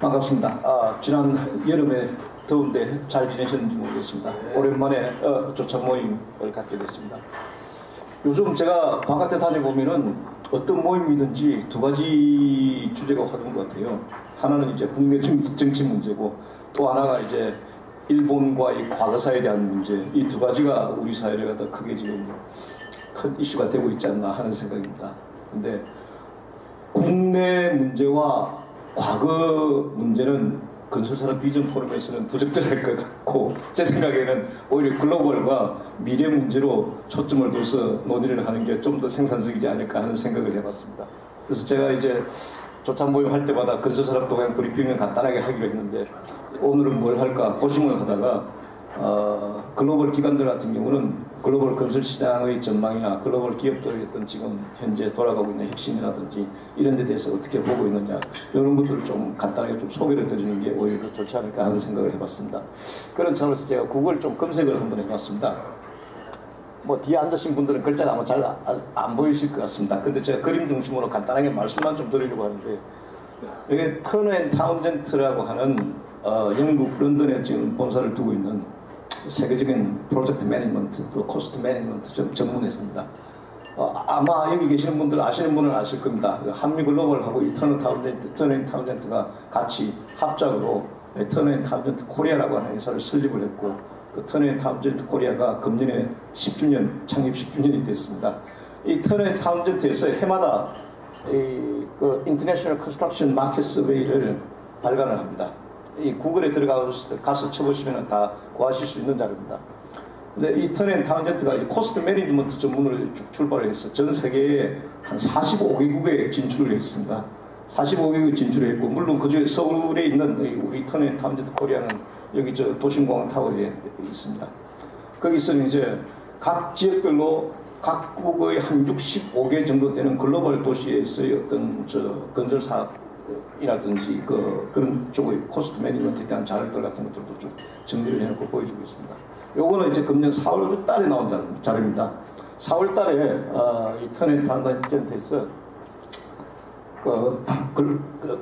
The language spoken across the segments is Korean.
반갑습니다. 지난 여름에 더운데 잘 지내셨는지 모르겠습니다. 오랜만에 조찬 모임을 갖게 됐습니다. 요즘 제가 바깥에 다녀보면은 어떤 모임이든지 두 가지 주제가 화두인 것 같아요. 하나는 이제 국내 정치 문제고 또 하나가 이제 일본과의 과거사에 대한 문제. 이 두 가지가 우리 사회를 갖다 크게 지금 큰 이슈가 되고 있지 않나 하는 생각입니다. 근데 국내 문제와 과거 문제는 건설산업 비전 포럼에서는 부적절할 것 같고, 제 생각에는 오히려 글로벌과 미래 문제로 초점을 둬서 논의를 하는 게 좀 더 생산적이지 않을까 하는 생각을 해봤습니다. 그래서 제가 이제 조찬 모임 할 때마다 건설산업도 그냥 브리핑을 간단하게 하기로 했는데, 오늘은 뭘 할까 고심을 하다가 글로벌 기관들 같은 경우는 글로벌 건설 시장의 전망이나 글로벌 기업들의 어떤 지금 현재 돌아가고 있는 혁신이라든지 이런 데 대해서 어떻게 보고 있느냐, 이런 것들을 좀 간단하게 좀 소개를 드리는 게 오히려 더 좋지 않을까 하는 생각을 해봤습니다. 그런 차원에서 제가 구글 좀 검색을 한번 해봤습니다. 뭐 뒤에 앉으신 분들은 글자가 아마 잘 안 보이실 것 같습니다. 근데 제가 그림 중심으로 간단하게 말씀만 좀 드리려고 하는데, 이게 터너 앤 타운젠트라고 하는 영국 런던에 지금 본사를 두고 있는 세계적인 프로젝트 매니지먼트 또 코스트 매니지먼트 전문회사입니다. 아마 여기 계시는 분들 아시는 분은 아실 겁니다. 한미 글로벌하고 이 터너 앤 타운젠트가 같이 합작으로 터너 앤 타운젠트 코리아라고 하는 회사를 설립을 했고, 그 터너 앤 타운젠트 코리아가 금년에 10주년, 창립 10주년이 됐습니다. 이 터너 앤 타운젠트에서 해마다 그 인터내셔널 컨스트럭션 마켓 서베이를 발간을 합니다. 이 구글에 들어가서 쳐보시면 다 구하실 수 있는 자료입니다. 근데 이 터너 앤 타운젠트가 코스트 매니지먼트 전문으로 쭉 출발을 해서 전 세계에 한 45개국에 진출을 했습니다. 45개국에 진출을 했고, 물론 그중에 서울에 있는 우리 터너 앤 타운젠트 코리아는 여기 저 도심공항 타워에 있습니다. 거기서는 이제 각 지역별로 각국의 한 65개 정도 되는 글로벌 도시에서의 어떤 건설 사업이라든지 그런 쪽의 코스트 매니지먼트에 대한 자료들 같은 것들도 좀 정리를 해놓고 보여주고 있습니다. 요거는 이제 금년 4월 달에 나온 자료입니다. 4월 달에 이 터너 앤 타운젠트에서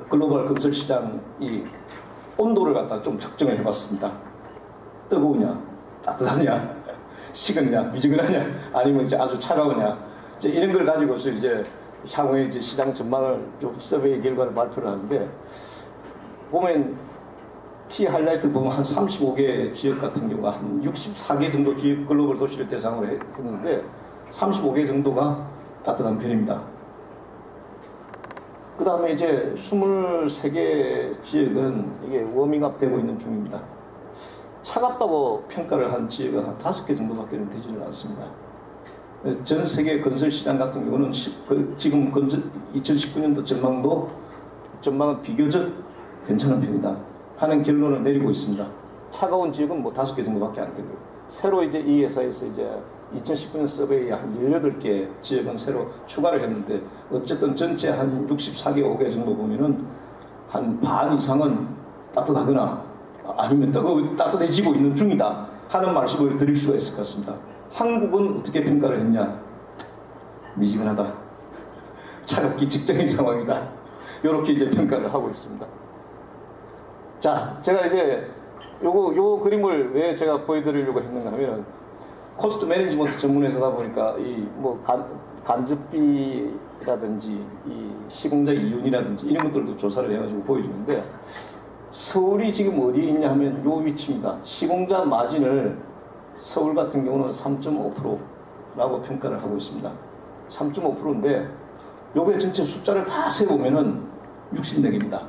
글로벌 건설 시장이 온도를 갖다 좀 측정을 해봤습니다. 뜨거우냐, 따뜻하냐, 식었냐, 미지근하냐, 아니면 이제 아주 차가우냐, 이제 이런 걸 가지고서 이제 향후에 이제 시장 전망을 좀 서베이 결과를 발표를 하는데, 보면 키 하이라이트 보면 한 35개 지역 같은 경우가 한 64개 정도 지역 글로벌 도시를 대상으로 했는데 35개 정도가 따뜻한 편입니다. 그 다음에 이제 23개 지역은 이게 워밍업 되고 있는 중입니다. 차갑다고 평가를 한 지역은 한 5개 정도밖에 되지는 않습니다. 전 세계 건설 시장 같은 경우는 지금 2019년도 전망은 비교적 괜찮은 편이다 하는 결론을 내리고 있습니다. 차가운 지역은 뭐 5개 정도밖에 안 되고요. 새로 이제 이 회사에서 이제 2019년 서베이에 한 18개 지역은 새로 추가를 했는데, 어쨌든 전체 한 64개, 5개 정도 보면은 한 반 이상은 따뜻하거나 아니면 따뜻해지고 있는 중이다 하는 말씀을 드릴 수가 있을 것 같습니다. 한국은 어떻게 평가를 했냐? 미지근하다, 차갑기 직전인 상황이다, 이렇게 이제 평가를 하고 있습니다. 자, 제가 이제 요 그림을 왜 제가 보여드리려고 했는가 하면, 코스트 매니지먼트 전문회사다 보니까 이 뭐 간접비라든지 이 시공자 이윤이라든지 이런 것들도 조사를 해가지고 보여주는데, 서울이 지금 어디에 있냐 하면 요 위치입니다. 시공자 마진을 서울 같은 경우는 3.5%라고 평가를 하고 있습니다. 3.5%인데 요게 전체 숫자를 다 세보면은 64개입니다.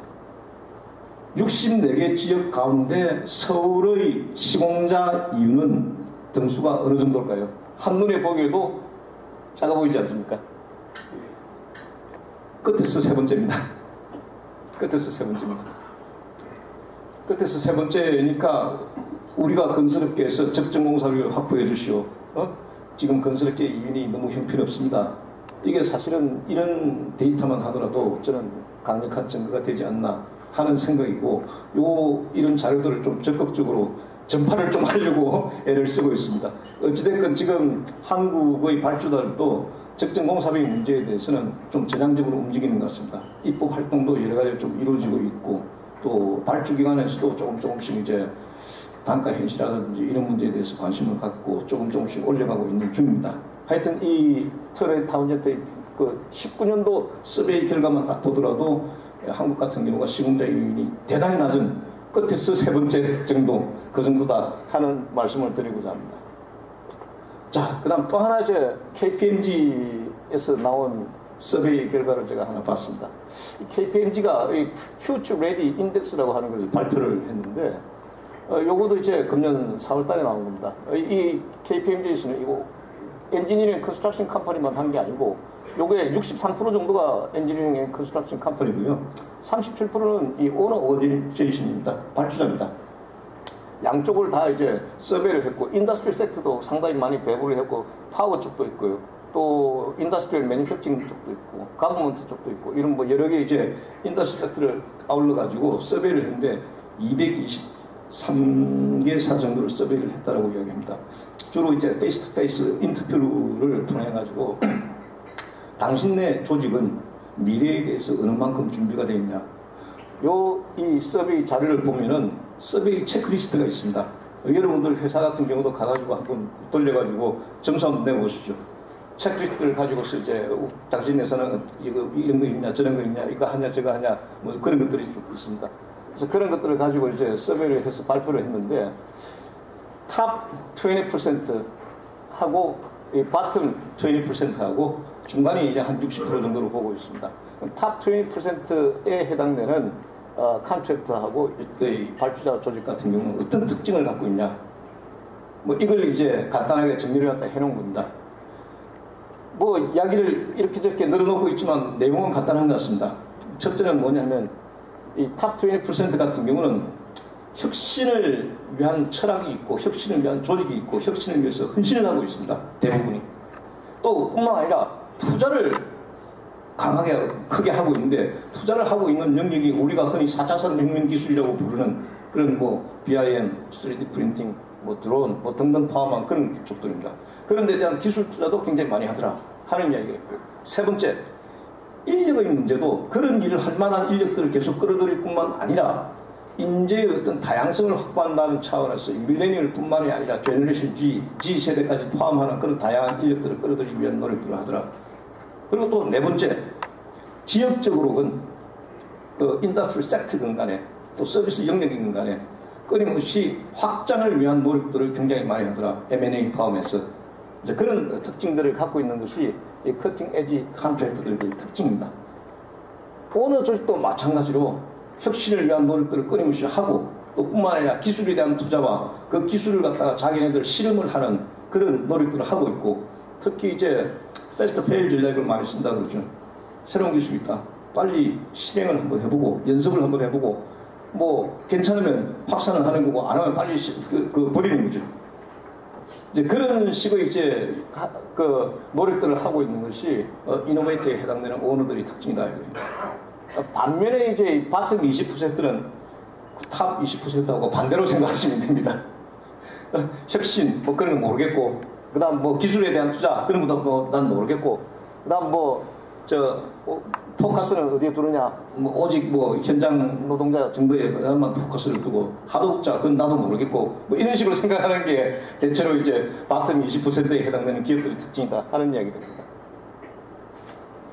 64개 지역 가운데 서울의 시공자 이윤은 등수가 어느 정도일까요? 한눈에 보기에도 작아 보이지 않습니까? 끝에서 세 번째입니다. 끝에서 세 번째입니다. 끝에서 세 번째니까 우리가 건설업계에서 적정공사비를 확보해 주시오. 지금 건설업계 이윤이 너무 형편없습니다. 이게 사실은 이런 데이터만 하더라도 저는 강력한 증거가 되지 않나 하는 생각이고, 이런 자료들을 좀 적극적으로 전파를 좀 하려고 애를 쓰고 있습니다. 어찌됐건 지금 한국의 발주단도 적정공사비 문제에 대해서는 좀 전향적으로 움직이는 것 같습니다. 입법 활동도 여러 가지 좀 이루어지고 있고, 또 발주 기관에서도 조금씩 이제 단가 현실화라든지 이런 문제에 대해서 관심을 갖고 조금씩 올려가고 있는 중입니다. 하여튼 이 트레이 타운젠트의 그 19년도 서베이 결과만 딱 보더라도 한국 같은 경우가 시공자율이 대단히 낮은 끝에서 세 번째 정도, 그 정도다 하는 말씀을 드리고자 합니다. 자, 그 다음 또 하나 이제 KPMG에서 나온 서베이 결과를 제가 하나 봤습니다. KPMG가 Future Ready Index라고 하는 걸 발표를 했는데, 요것도 이제 금년 4월 달에 나온 겁니다. 이 KPMG에서는 이거 엔지니어링 컨스트럭션 컴퍼니만 한 게 아니고, 요게 63% 정도가 엔지니어링 앤 컨스트럭션 컴퍼니고요. 37%는 이 오너 오거제이션입니다. 발주자입니다. 양쪽을 다 이제 서베이를 했고, 인더스트리얼 섹터도 상당히 많이 배분을 했고, 파워 쪽도 있고요. 또 인더스트리얼 매니팩처링 쪽도 있고, 가버먼트 쪽도 있고, 이런 뭐 여러 개 이제 인더스트리 섹터를 아울러 가지고 서베이를 했는데 223개사 정도를 서베이를 했다라고 이야기합니다. 주로 이제 페이스 투 페이스 인터뷰를 통해 가지고 당신네 조직은 미래에 대해서 어느 만큼 준비가 되어 있냐. 이 서베이 자료를 보면은 서베이 체크리스트가 있습니다. 여러분들 회사 같은 경우도 가가지고 한번 돌려가지고 점수 한번 내보시죠. 체크리스트를 가지고서 이제 당신 회사는 이런 거 있냐, 저런 거 있냐, 이거 하냐, 저거 하냐, 뭐 그런 것들이 좀 있습니다. 그래서 그런 것들을 가지고 이제 서베이를 해서 발표를 했는데, 탑 20% 하고 이 바텀 20% 하고 중간이 이제 한 60% 정도로 보고 있습니다. 탑 20%에 해당되는 컨트랙터하고 발주자 조직 같은 경우는 어떤 특징을 갖고 있냐, 뭐 이걸 이제 간단하게 정리를 갖다 해놓은 겁니다. 뭐 이야기를 이렇게 저렇게 늘어놓고 있지만 내용은 간단한 것 같습니다. 첫째는 뭐냐면 이 탑 20% 같은 경우는 혁신을 위한 철학이 있고, 혁신을 위한 조직이 있고, 혁신을 위해서 헌신을 하고 있습니다. 대부분이. 또 뿐만 아니라 투자를 강하게 크게 하고 있는데, 투자를 하고 있는 영역이 우리가 흔히 4차선 혁명 기술이라고 부르는 그런 뭐 BIM, 3D 프린팅, 뭐 드론, 뭐 등등 포함한 그런 쪽들입니다. 그런 데 대한 기술 투자도 굉장히 많이 하더라 하는 이야기가 있고요. 세 번째, 인력의 문제도 그런 일을 할 만한 인력들을 계속 끌어들일 뿐만 아니라 인재의 어떤 다양성을 확보한다는 차원에서 밀레니얼 뿐만이 아니라 제너레이션 G세대까지 포함하는 그런 다양한 인력들을 끌어들이기 위한 노력들을 하더라. 그리고 또 네 번째, 지역적으로는 그 인더스트리 섹터든 간에 또 서비스 영역이든 간에 끊임없이 확장을 위한 노력들을 굉장히 많이 하더라. M&A 포함해서. 이제 그런 특징들을 갖고 있는 것이 이 커팅 에지 컨트랙트들의 특징입니다. 어느 조직도 마찬가지로 혁신을 위한 노력들을 끊임없이 하고, 또 뿐만 아니라 기술에 대한 투자와 그 기술을 갖다가 자기네들 실험을 하는 그런 노력들을 하고 있고, 특히 이제 패스트 페일 전략을 많이 쓴다 그러죠. 새로운 기술이 있다, 빨리 실행을 한번 해보고 연습을 한번 해보고, 뭐 괜찮으면 확산을 하는 거고, 안 하면 빨리 버리는 거죠. 이제 그런 식의 이제 그 노력들을 하고 있는 것이 이노베이터에 해당되는 오너들의 특징이다. 반면에 이제 바텀 20%는 탑 20%하고 반대로 생각하시면 됩니다. 혁신 뭐 그런 건 모르겠고, 그다음 뭐 기술에 대한 투자 그런 것도 뭐 난 모르겠고, 그다음 뭐 포커스는 어디에 두느냐, 뭐 오직 뭐 현장 노동자 정도에만 포커스를 두고 하도업자 그건 나도 모르겠고, 뭐 이런 식으로 생각하는 게 대체로 이제 바텀 20%에 해당되는 기업들의 특징이다 하는 이야기 됩니다.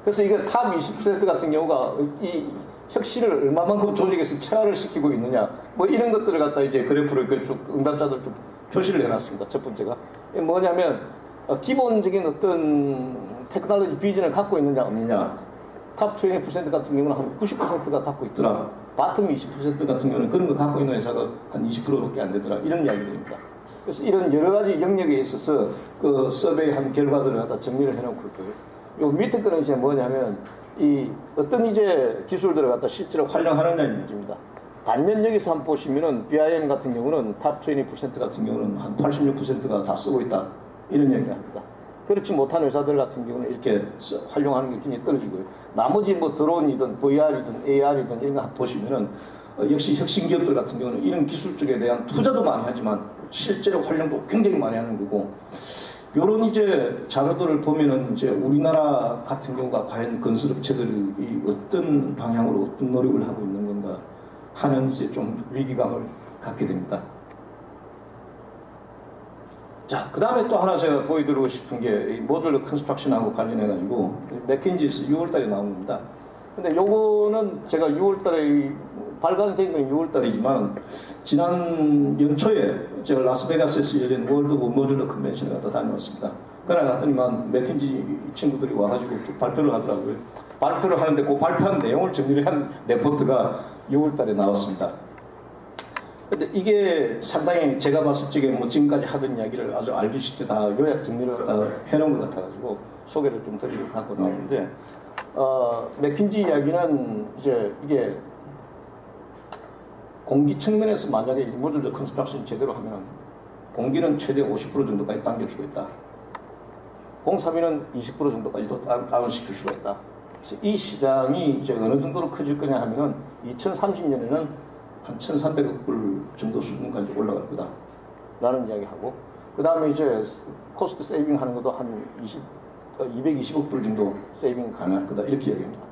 그래서 이게 탑 20% 같은 경우가 이 혁신을 얼마만큼 조직에서 체화를 시키고 있느냐, 뭐 이런 것들을 갖다 이제 그래프를 쭉 응답자들 좀 표시를 해놨습니다. 첫 번째가 뭐냐면 기본적인 어떤 테크놀로지 비전을 갖고 있느냐 없느냐. 탑 20% 같은 경우는 한 90%가 갖고 있더라. 바텀 20% 같은 경우는 그런 거 갖고 있는 회사가 한 20%밖에 안 되더라. 이런 이야기들입니다. 그래서 이런 여러 가지 영역에 있어서 그 서베이한 결과들을 갖다 정리를 해놓고 있고요. 요 밑에 거는 이제 뭐냐면 이 어떤 이제 기술들을 갖다 실제로 활용하느냐는 문제입니다. 반면 여기서 한번 보시면은 BIM 같은 경우는 탑 20% 같은 경우는 한 86%가 다 쓰고 있다. 이런 얘기를 합니다. 그렇지 못한 회사들 같은 경우는 이렇게 활용하는 게 굉장히 떨어지고요. 나머지 뭐 드론이든 VR이든 AR이든 이런 거 보시면은 역시 혁신 기업들 같은 경우는 이런 기술 쪽에 대한 투자도 많이 하지만 실제로 활용도 굉장히 많이 하는 거고, 요런 이제 자료들을 보면은 이제 우리나라 같은 경우가 과연 건설업체들이 어떤 방향으로 어떤 노력을 하고 있는 건가 하는 이제 좀 위기감을 갖게 됩니다. 자, 그 다음에 또 하나 제가 보여드리고 싶은 게 모듈러 컨스트럭션하고 관련해가지고 맥킨지에서 6월달에 나온 겁니다. 근데 요거는 제가 6월달에 발간된 건 6월달이지만 지난 연초에 제가 라스베가스에서 열린 월드 오브 모듈러 컨벤션에 갔다 다녀왔습니다. 그날 갔더니만 맥킨지 친구들이 와가지고 쭉 발표를 하더라고요. 발표를 하는데 그 발표한 내용을 정리를 한 레포트가 6월달에 나왔습니다. 근데 이게 상당히 제가 봤을 적에 뭐 지금까지 하던 이야기를 아주 알기 쉽게 다 요약 정리를 해놓은 것 같아가지고 소개를 좀 드리고 갖고 나오는데, 맥킨지 이야기는 이제 이게 공기 측면에서 만약에 모듈러 컨스트럭션 제대로 하면 공기는 최대 50% 정도까지 당길 수가 있다. 공사비는 20% 정도까지도 다운시킬 수가 있다. 그래서 이 시장이 이제 어느 정도로 커질 거냐 하면은 2030년에는 한 1,300억 불 정도 수준까지 올라갈 거다 라는 이야기하고, 그 다음에 이제 코스트 세이빙 하는 것도 한 220억 불 정도 세이빙 가능할 거다 이렇게 이야기합니다.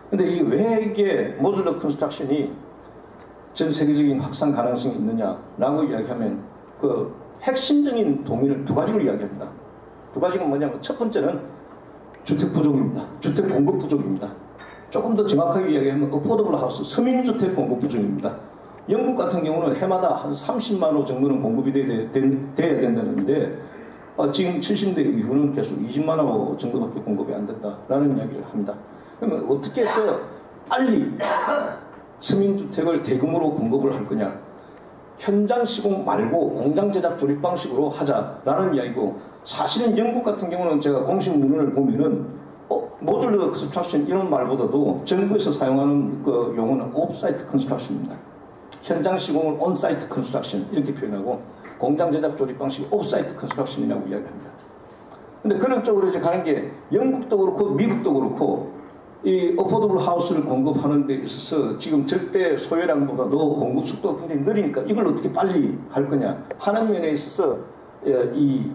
근데 이게 왜 이게 모듈러 컨스트럭션이 전 세계적인 확산 가능성이 있느냐라고 이야기하면 그 핵심적인 동의를 두 가지로 이야기합니다. 두 가지가 뭐냐면 첫 번째는 주택 부족입니다. 주택 공급 부족입니다. 조금 더 정확하게 이야기하면 어포더블 하우스, 서민주택 공급 부족입니다. 영국 같은 경우는 해마다 한 30만 호 정도는 공급이 돼야 된다는데 지금 70대 이후는 계속 20만 호 정도밖에 공급이 안 된다라는 이야기를 합니다. 그러면 어떻게 해서 빨리 서민주택을 대규모로 공급을 할 거냐? 현장 시공 말고 공장 제작 조립 방식으로 하자라는 이야기고, 사실은 영국 같은 경우는 제가 공식 문헌을 보면은 모듈러 컨스트럭션 이런 말보다도 정부에서 사용하는 그 용어는 오프사이트 컨스트럭션입니다. 현장 시공을 온사이트 컨스트럭션 이렇게 표현하고, 공장 제작 조립 방식이 오프사이트 컨스트럭션이라고 이야기합니다. 근데 그런 쪽으로 이제 가는 게 영국도 그렇고 미국도 그렇고 이 어포더블 하우스를 공급하는 데 있어서 지금 절대 소요량보다도 공급 속도가 굉장히 느리니까 이걸 어떻게 빨리 할 거냐 하는 면에 있어서 이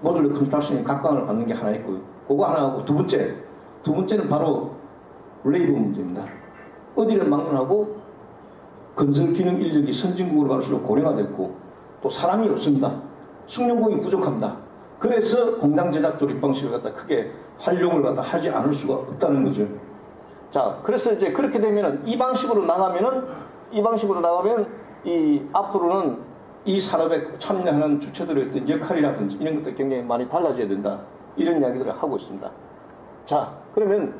모듈러 컨스트럭션이 각광을 받는 게 하나 있고요. 그거 하나 하고 두 번째는 바로 레이버 문제입니다. 어디를 막론하고 건설 기능 인력이 선진국으로 갈수록 고령화됐고 또 사람이 없습니다. 숙련공이 부족합니다. 그래서 공장 제작 조립 방식을 갖다 크게 활용을 갖다 하지 않을 수가 없다는 거죠. 자, 그래서 이제 그렇게 되면은 이 방식으로 나가면 이 앞으로는 이 산업에 참여하는 주체들의 어떤 역할이라든지 이런 것들 굉장히 많이 달라져야 된다. 이런 이야기들을 하고 있습니다. 자, 그러면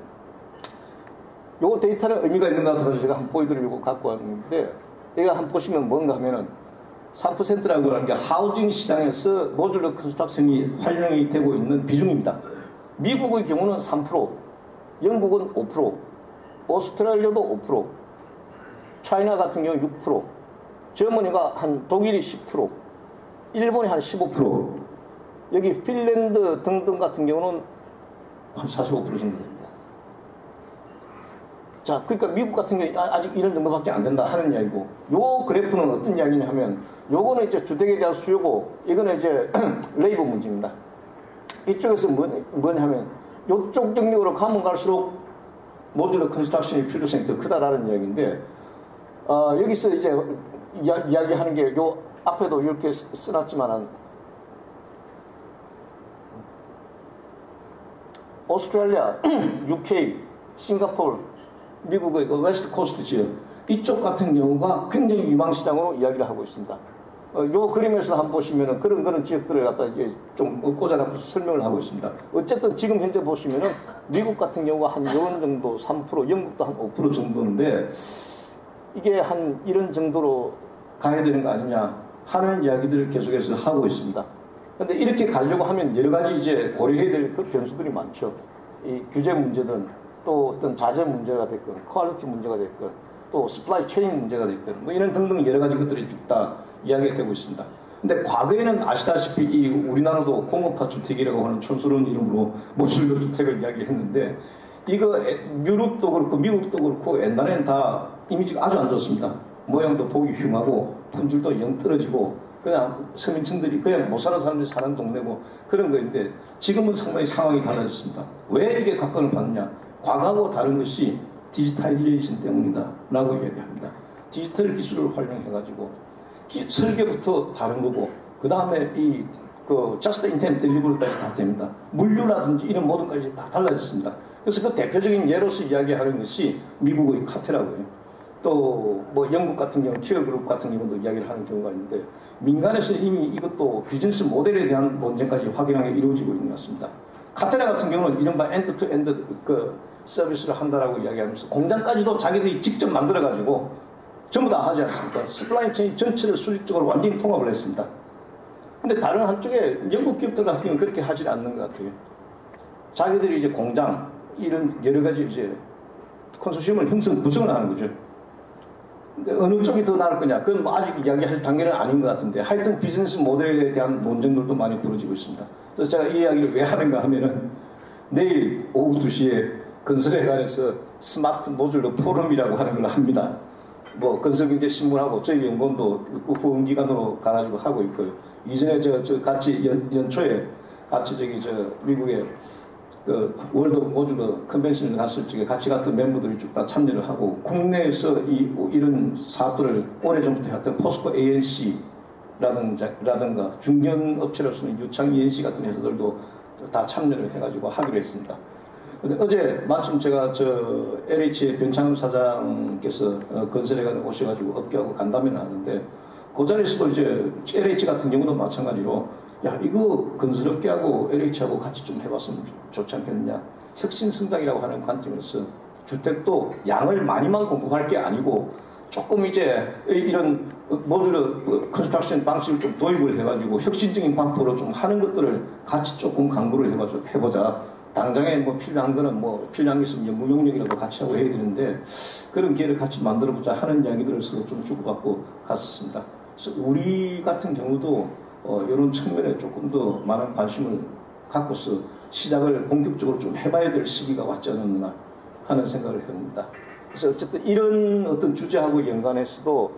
요 데이터는 의미가 있는 것 같아서 제가 한번 보여드리려고 갖고 왔는데, 내가 한번 보시면 뭔가 하면은 3%라고 하는 게 하우징 시장에서 모듈러 컨스트럭션이 활용이 되고 있는 비중입니다. 미국의 경우는 3%, 영국은 5%, 오스트레일리아도 5%, 차이나 같은 경우 6%, 저머니가 독일이 10%, 일본이 한 15%, 여기 핀란드 등등 같은 경우는 한 45% 정도 됩니다. 자, 그러니까 미국 같은 경우 아직 이런 정도밖에 안 된다 하는 이야기고, 요 그래프는 어떤 이야기냐 하면, 요거는 이제 주택에 대한 수요고, 이거는 이제 레이버 문제입니다. 이쪽에서 뭐냐면, 요쪽 영역으로 가면 갈수록 모듈러 컨스트럭션의 필요성이 더 크다라는 이야기인데, 여기서 이제 이야기하는 게 요 앞에도 이렇게 써놨지만은, 오스트레일리아, UK, 싱가포르, 미국의 웨스트 코스트 지역, 이쪽 같은 경우가 굉장히 유망시장으로 이야기를 하고 있습니다. 요 그림에서 한번 보시면은 그런 지역들을 갖다 이제 좀 꽂아놓고 설명을 하고 있습니다. 어쨌든 지금 현재 보시면은 미국 같은 경우가 한 이런 정도 3%, 영국도 한 5% 정도인데, 이게 한 이런 정도로 가야 되는 거 아니냐 하는 이야기들을 계속해서 하고 있습니다. 근데 이렇게 가려고 하면 여러 가지 이제 고려해야 될 그 변수들이 많죠. 이 규제 문제든 또 어떤 자재 문제가 됐건, 퀄리티 문제가 됐건, 또 스플라이 체인 문제가 됐건, 뭐 이런 등등 여러 가지 것들이 다 이야기가 되고 있습니다. 근데 과거에는 아시다시피 이 우리나라도 공업화 주택이라고 하는 촌스러운 이름으로 모듈러 주택을 이야기했는데, 이거 유럽도 그렇고 미국도 그렇고 옛날에는 다 이미지가 아주 안 좋습니다. 모양도 보기 흉하고 품질도 영 떨어지고 그냥 서민층들이 그냥 못 사는 사람들이 사는 동네고 그런 거인데, 지금은 상당히 상황이 달라졌습니다. 왜 이게 각광을 받느냐? 과거하고 다른 것이 디지털리제이션 때문이다 라고 이야기합니다. 디지털 기술을 활용해가지고 설계부터 다른 거고 그 다음에 그 just in time delivery까지 다 됩니다. 물류라든지 이런 모든 것까지 다 달라졌습니다. 그래서 그 대표적인 예로서 이야기하는 것이 미국의 카테라고요. 또 뭐 영국 같은 경우 키어그룹 같은 경우도 이야기를 하는 경우가 있는데 민간에서 이미 이것도 비즈니스 모델에 대한 논쟁까지 확연하게 이루어지고 있는 것 같습니다. 카테라 같은 경우는 이른바 엔드-투-엔드 그 서비스를 한다라고 이야기하면서 공장까지도 자기들이 직접 만들어가지고 전부 다 하지 않습니까? 서플라이 체인 전체를 수직적으로 완전히 통합을 했습니다. 근데 다른 한쪽에 영국 기업들 같은 경우는 그렇게 하지 않는 것 같아요. 자기들이 이제 공장 이런 여러 가지 이제 컨소시엄을 구성을 하는 거죠. 근데 어느 쪽이 더 나을 거냐? 그건 뭐 아직 이야기할 단계는 아닌 것 같은데 하여튼 비즈니스 모델에 대한 논쟁들도 많이 벌어지고 있습니다. 그래서 제가 이 이야기를 왜 하는가 하면은 내일 오후 2시에 건설에 관해서 스마트 모듈러 포럼이라고 하는 걸 합니다. 뭐 건설경제신문하고 저희 연구원도 후원기관으로 가가지고 하고 있고요. 이전에 저 같이 연초에 같이 미국에 그 월드 모듈러 컨벤션을 갔을 적에 같이 갔던 멤버들이 쭉 다 참여를 하고 국내에서 이런 사업들을 오래전부터 했던 포스코 ANC라든가 중견업체로서는 유창 ENC 같은 회사들도 다 참여를 해가지고 하기로 했습니다. 근데 어제 마침 제가 LH의 변창흠 사장께서 건설에 오셔가지고 업계하고 간담회를 하는데 그 자리에서도 이제 LH 같은 경우도 마찬가지로 야 이거 건설업계하고 LH하고 같이 좀 해봤으면 좋지 않겠느냐. 혁신성장이라고 하는 관점에서 주택도 양을 많이만 공급할 게 아니고 조금 이제 이런 모듈러 컨스트럭션 방식을 좀 도입을 해가지고 혁신적인 방법으로 좀 하는 것들을 같이 조금 강구를 해보자. 당장에 뭐 필요한 거는 뭐 필요한 게 있으면 무용력이라도 같이 하고 해야 되는데 그런 기회를 같이 만들어보자 하는 이야기들을 서로 좀 주고받고 갔었습니다. 그래서 우리 같은 경우도 이런 측면에 조금 더 많은 관심을 갖고서 시작을 본격적으로 좀 해봐야 될 시기가 왔지 않았나 하는 생각을 해봅니다. 그래서 어쨌든 이런 어떤 주제하고 연관해서도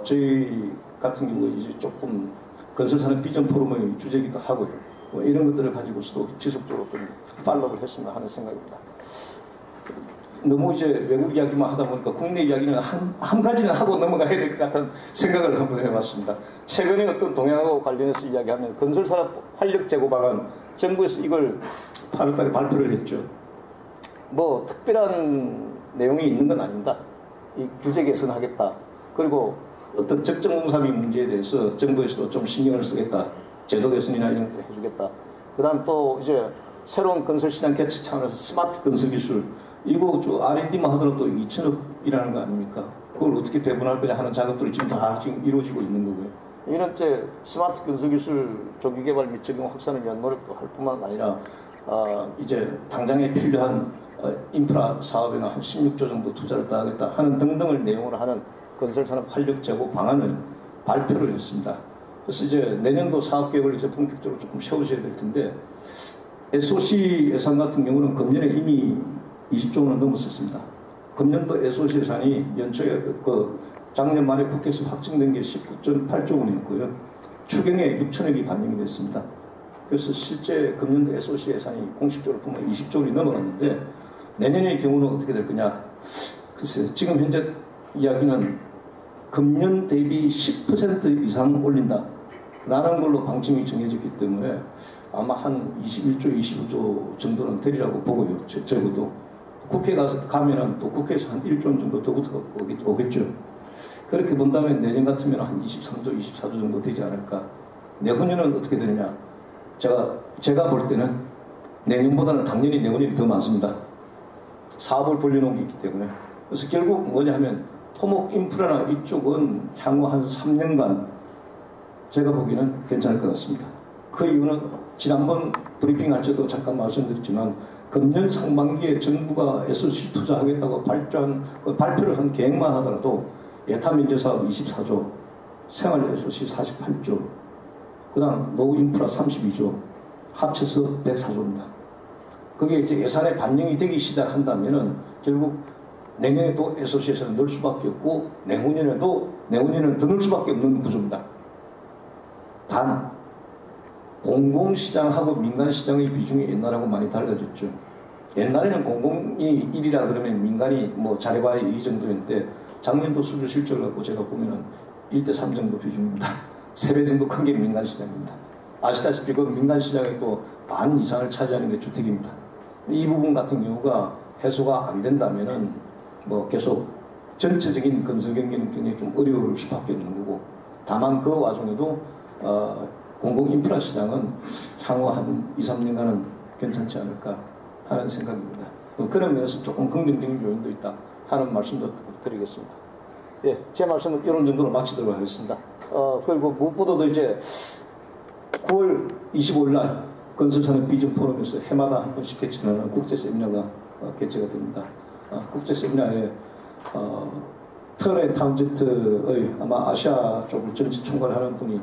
저희 같은 경우에 이제 조금 건설산업 비전 포럼의 주제이기도 하고요. 뭐 이런 것들을 가지고서도 지속적으로 좀 팔로우를 했으면 하는 생각입니다. 너무 이제 외국 이야기만 하다 보니까 국내 이야기는 한 가지는 하고 넘어가야 될 것 같은 생각을 한번 해봤습니다. 최근에 어떤 동향하고 관련해서 이야기하면 건설산업 활력 제고 방안 정부에서 이걸 8월달에 발표를 했죠. 뭐 특별한 내용이 있는 건 아닙니다. 이 규제 개선하겠다. 그리고 어떤 적정 공사비 문제에 대해서 정부에서도 좀 신경을 쓰겠다. 제도 개선이나 이런 것들 해주겠다. 그 다음 또 이제 새로운 건설 시장 개척 차원에서 스마트 건설 기술 이거 R&D만 하더라도 2천억이라는 거 아닙니까? 그걸 어떻게 배분할 거냐 하는 작업들이 지금 다 이루어지고 있는 거고요. 이런 스마트 건설 기술 조기 개발 및 적용 확산을 위한 노력도 할 뿐만 아니라 이제 당장에 필요한 인프라 사업에는 한 16조 정도 투자를 따하겠다 하는 등등을 내용으로 하는 건설산업 활력 제고 방안을 발표를 했습니다. 그래서 이제 내년도 사업계획을 이제 본격적으로 조금 세우셔야 될 텐데 SOC 예산 같은 경우는 금년에 이미 20조 원을 넘었었습니다. 금년도 SOC 예산이 연초에 작년 말에 국회에서 확정된 게 19.8조 원이었고요. 추경에 6천억이 반영이 됐습니다. 그래서 실제 금년도 SOC 예산이 공식적으로 보면 20조 원이 넘어갔는데 내년의 경우는 어떻게 될 거냐. 글쎄요. 지금 현재 이야기는 금년 대비 10% 이상 올린다. 라는 걸로 방침이 정해졌기 때문에 아마 한 21조, 25조 정도는 되리라고 보고요. 적어도. 국회 가면은 또 국회에서 한 1조 원 정도 더 붙어 오겠죠. 그렇게 본다면 내년 같으면 한 23조, 24조 정도 되지 않을까. 내후년은 어떻게 되느냐. 제가 볼 때는 내년보다는 당연히 내후년이 더 많습니다. 사업을 벌려놓은 게 있기 때문에. 그래서 결국 뭐냐 하면 토목 인프라나 이쪽은 향후 한 3년간 제가 보기에는 괜찮을 것 같습니다. 그 이유는 지난번 브리핑할 때도 잠깐 말씀드렸지만 금년 상반기에 정부가 SOC 투자하겠다고 발표를 한 계획만 하더라도 예타면제 사업 24조, 생활 SOC 48조, 그 다음 노후 인프라 32조, 합쳐서 104조입니다. 그게 이제 예산에 반영이 되기 시작한다면은 결국 내년에도 SOC에서는 넣을 수밖에 없고 내후년은 더 넣을 수밖에 없는 구조입니다. 단 공공시장하고 민간시장의 비중이 옛날하고 많이 달라졌죠. 옛날에는 공공이 1이라 그러면 민간이 뭐 잘해봐야 2 정도였는데 작년도 수주 실적을 갖고 제가 보면은 1대3 정도 비중입니다. 3배 정도 큰 게 민간시장입니다. 아시다시피 그 민간시장의 또 반 이상을 차지하는 게 주택입니다. 이 부분 같은 경우가 해소가 안 된다면은 뭐 계속 전체적인 건설 경기는 굉장히 좀 어려울 수밖에 없는 거고, 다만 그 와중에도 공공 인프라 시장은 향후 한 2, 3년간은 괜찮지 않을까 하는 생각입니다. 그런 면에서 조금 긍정적인 요인도 있다 하는 말씀도 드리겠습니다. 예, 제 말씀은 이런 정도로 마치도록 하겠습니다. 그리고 무엇보다도 이제 9월 25일 날 건설산업 비전 포럼에서 해마다 한 번씩 개최하는 국제 세미나가 개최가 됩니다. 국제 세미나에 터렌 타운제트의 아마 아시아 쪽을 전체 총괄하는 분이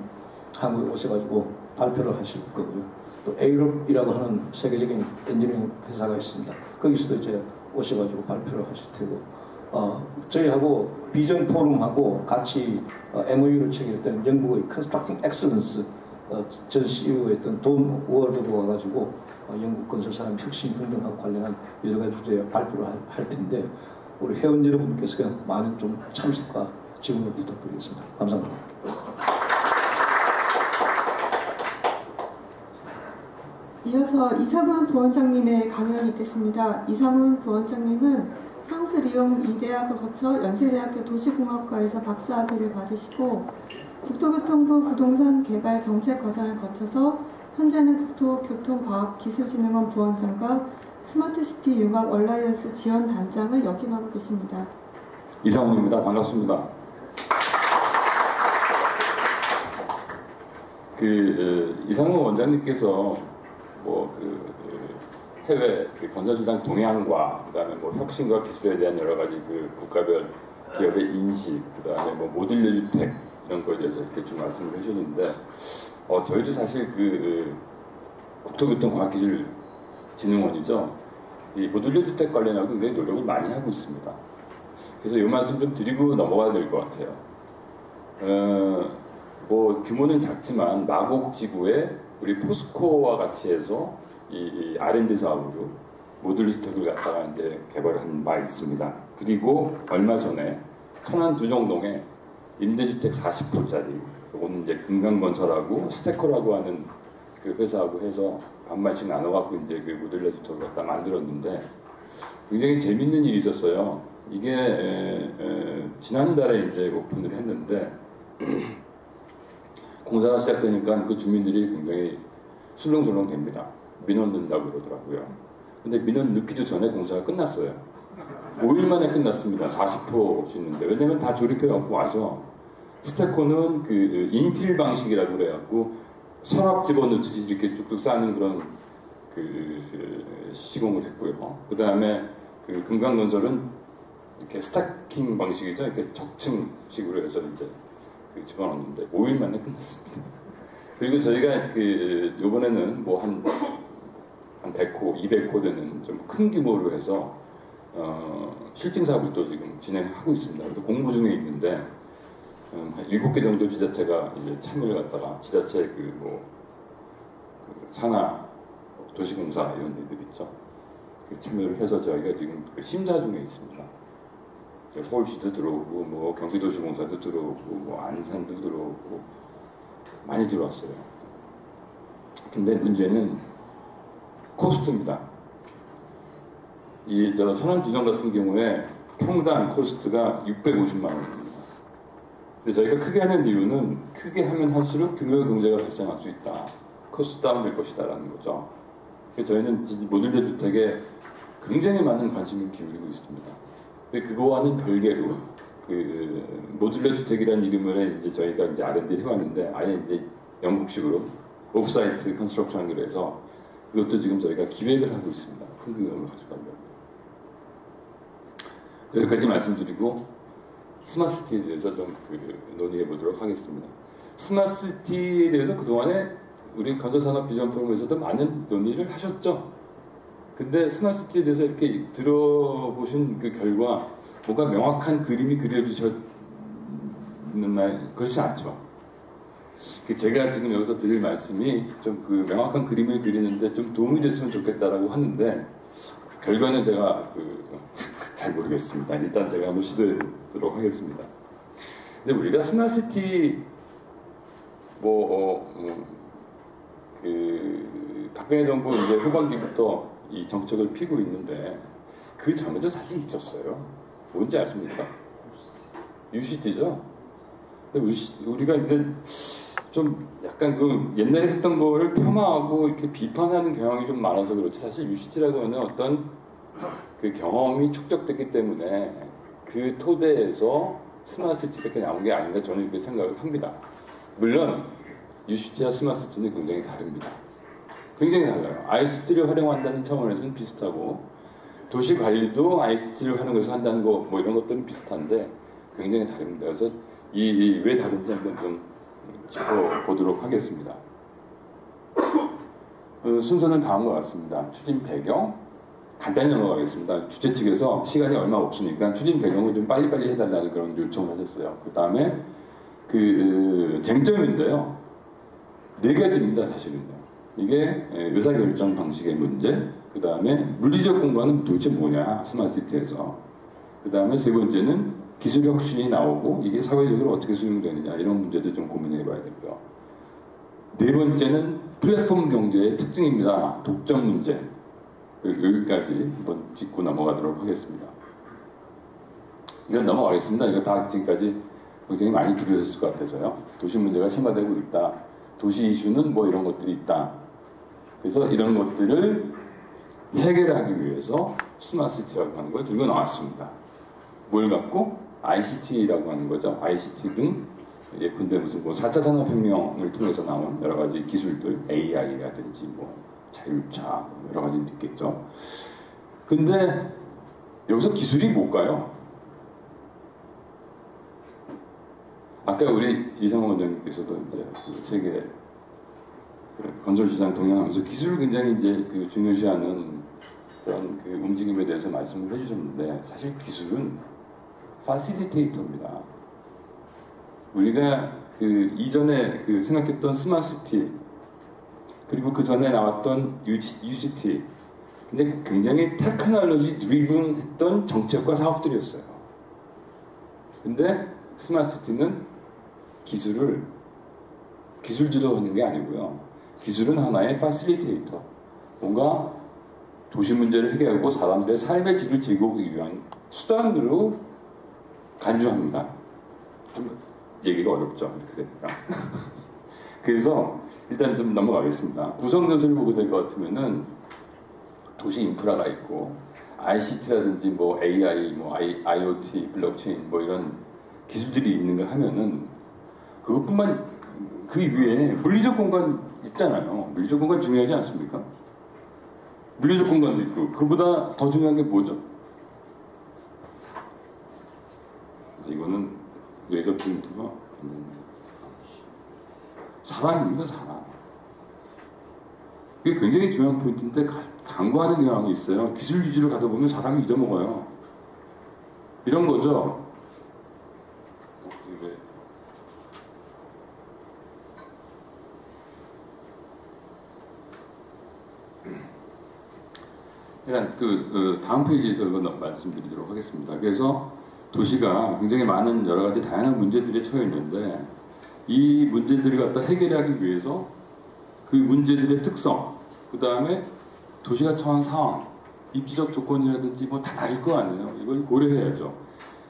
한국에 오셔가지고 발표를 하실 거고요. 또 에이롭이라고 하는 세계적인 엔지니어링 회사가 있습니다. 거기서도 이제 오셔가지고 발표를 하실 테고, 저희하고 비전 포럼하고 같이 MOU를 체결했던 영국의 Constructing Excellence 전 CEO였던 돈 워드도 와가지고 영국 건설사람 혁신 등등하고 관련한 여러 가지 주제에 발표를 할 텐데, 우리 회원 여러분께서 많은 좀 참석과 지원을 부탁드리겠습니다. 감사합니다. 이어서 이상훈 부원장님의 강연이 있겠습니다. 이상훈 부원장님은 프랑스 리옹 이대학을 거쳐 연세대학교 도시공학과에서 박사학위를 받으시고 국토교통부 부동산 개발 정책 과정을 거쳐서 현재는 국토교통과학기술진흥원 부원장과 스마트시티 융합 얼라이언스 지원 단장을 역임하고 계십니다. 이상훈입니다. 반갑습니다. 이상훈 원장님께서 해외 건설시장 동향과 그다음에 혁신과 기술에 대한 여러 가지 국가별 기업의 인식, 그다음에 모듈러 주택 이런 거에 대해서 이렇게 좀 말씀을 해주셨는데, 저희도 사실 국토교통과학기술진흥원이죠. 이 모듈러 주택 관련하고 굉장히 노력을 많이 하고 있습니다. 그래서 이 말씀 좀 드리고 넘어가야 될 것 같아요. 규모는 작지만 마곡지구에 우리 포스코와 같이 해서 이 R&D 사업으로 모듈러 주택을 갖다가 이제 개발한 바 있습니다. 그리고 얼마 전에 천안 두정동에 임대주택 40호짜리, 이거는 이제 금강건설하고 스테커라고 하는 그 회사하고 해서 반반씩 나눠갖고 이제 모듈러 주택을 갖다 만들었는데, 굉장히 재밌는 일이 있었어요. 이게 지난달에 이제 오픈을 했는데 공사가 시작되니까 그 주민들이 굉장히 술렁술렁 됩니다. 민원 넣는다고 그러더라고요. 근데 민원 넣기도 전에 공사가 끝났어요. 5일 만에 끝났습니다. 40% 짓는데. 왜냐면 다 조립해갖고 와서, 스테코는 인필 방식이라고 그래갖고 서랍 집어넣듯이 이렇게 쭉쭉 쌓는 그런 시공을 했고요. 그 다음에 금강건설은 이렇게 스타킹 방식이죠. 이렇게 적층식으로 해서 이제 집어넣는데 5일 만에 끝났습니다. 그리고 저희가 요번에는 한 100호, 200호 되는 좀 큰 규모로 해서 실증 사업을 또 지금 진행하고 있습니다. 그래서 공부 중에 있는데 7개 정도 지자체가 이제 참여를 갖다가, 지자체 산하 도시공사 이런 일들 있죠. 참여를 해서 저희가 지금 심사 중에 있습니다. 서울시도 들어오고 경기도시공사도 들어오고 안산도 들어오고 많이 들어왔어요. 근데 문제는 코스트입니다. 천안 두정 같은 경우에 평당 코스트가 650만 원입니다. 근데 저희가 크게 하는 이유는, 크게 하면 할수록 규모의 경제가 발생할 수 있다. 코스트 다운될 것이다 라는 거죠. 그래서 저희는 모듈러 주택에 굉장히 많은 관심을 기울이고 있습니다. 그거와는 별개로 모듈러 주택이라는 이름을 이제 저희가 이제 R&D를 해왔는데, 아예 이제 영국식으로 오프사이트 컨스트럭션을 해서 그것도 지금 저희가 기획을 하고 있습니다. 큰 규모로 가져가려고. 여기까지 말씀드리고 스마트시티에 대해서 좀 논의해 보도록 하겠습니다. 스마트시티에 대해서 그동안에 우리 건설산업 비전 포럼에서도 많은 논의를 하셨죠. 근데 스마트시티에 대해서 이렇게 들어보신 결과 뭔가 명확한 그림이 그려지셨는 그렇지 않죠. 제가 지금 여기서 드릴 말씀이 좀 명확한 그림을 그리는데 좀 도움이 됐으면 좋겠다라고 하는데, 결과는 제가 잘 모르겠습니다. 일단 제가 한번 시도해 보도록 하겠습니다. 근데 우리가 스마트시티 박근혜 정부 이제 후반기부터 이 정책을 피고 있는데 그 전에도 사실 있었어요. 뭔지 아십니까? UCT죠. 근데 우리가 이제 좀 약간 그 옛날에 했던 거를 폄하하고 이렇게 비판하는 경향이 좀 많아서 그렇지, 사실 UCT라고 하는 어떤 그 경험이 축적됐기 때문에 그 토대에서 스마트시티가 나온 게 아닌가 저는 그렇게 생각을 합니다. 물론 UCT와 스마트시티는 굉장히 다릅니다. 굉장히 달라요. ICT를 활용한다는 차원에서는 비슷하고 도시 관리도 ICT를 활용해서 한다는 거 뭐 이런 것들은 비슷한데 굉장히 다릅니다. 그래서 왜 다른지 한번 좀 짚어보도록 하겠습니다. 순서는 다음과 같습니다. 추진 배경 간단히 넘어가겠습니다. 주최 측에서 시간이 얼마 없으니까 추진 배경을 좀 빨리빨리 해달라는 그런 요청을 하셨어요. 그 다음에 쟁점인데요. 4가지입니다, 사실은요. 이게 의사결정 방식의 문제, 그 다음에 물리적 공간은 도대체 뭐냐, 스마트시티에서. 그 다음에 3번째는 기술 혁신이 나오고 이게 사회적으로 어떻게 수용되느냐, 이런 문제도 좀 고민해 봐야 되고요. 4번째는 플랫폼 경제의 특징입니다. 독점 문제. 여기까지 한번 짚고 넘어가도록 하겠습니다. 이건 넘어가겠습니다. 이거 다 지금까지 굉장히 많이 들으셨을 것 같아서요. 도시 문제가 심화되고 있다. 도시 이슈는 뭐 이런 것들이 있다. 그래서 이런 것들을 해결하기 위해서 스마트시티라고 하는 걸 들고 나왔습니다. 뭘 갖고? ICT라고 하는 거죠. ICT 등 예컨대 무슨 4차 산업혁명을 통해서 나온 여러 가지 기술들, AI라든지 자율차 여러 가지 있겠죠. 근데 여기서 기술이 뭘까요? 아까 우리 이상호 원장님께서도 이제 세계 건설시장 동향하면서 기술을 굉장히 이제 중요시하는 그런 움직임에 대해서 말씀을 해주셨는데, 사실 기술은 파실리테이터입니다. 우리가 이전에 생각했던 스마트시티, 그리고 그 전에 나왔던 UCT, 근데 굉장히 테크놀로지 드리븐 했던 정책과 사업들이었어요. 근데 스마트시티는 기술 주도하는 게 아니고요. 기술은 하나의 파실리테이터, 뭔가 도시 문제를 해결하고 사람들의 삶의 질을 제고하기 위한 수단으로 간주합니다. 좀 얘기가 어렵죠, 이렇게 되니까. 그래서 일단 좀 넘어가겠습니다. 구성 요소를 보게 될 것 같으면은 도시 인프라가 있고 ICT라든지 AI, IoT, 블록체인 이런 기술들이 있는가 하면은 그것뿐만 그 위에 물리적 공간 있잖아요. 물리적 공간 중요하지 않습니까? 물리적 공간도 있고 그보다 더 중요한 게 뭐죠? 이거는 레이저 프린터가 사람입니다, 사람. 그게 굉장히 중요한 포인트인데 간과하는 경향이 있어요. 기술 위주로 가다 보면 사람이 잊어먹어요. 이런 거죠. 그러니까 다음 페이지에서 말씀드리도록 하겠습니다. 그래서 도시가 굉장히 많은 여러 가지 다양한 문제들에 처해 있는데 이 문제들을 갖다 해결하기 위해서 그 문제들의 특성, 그 다음에 도시가 처한 상황, 입지적 조건이라든지 다 다를 거 아니에요. 이걸 고려해야죠.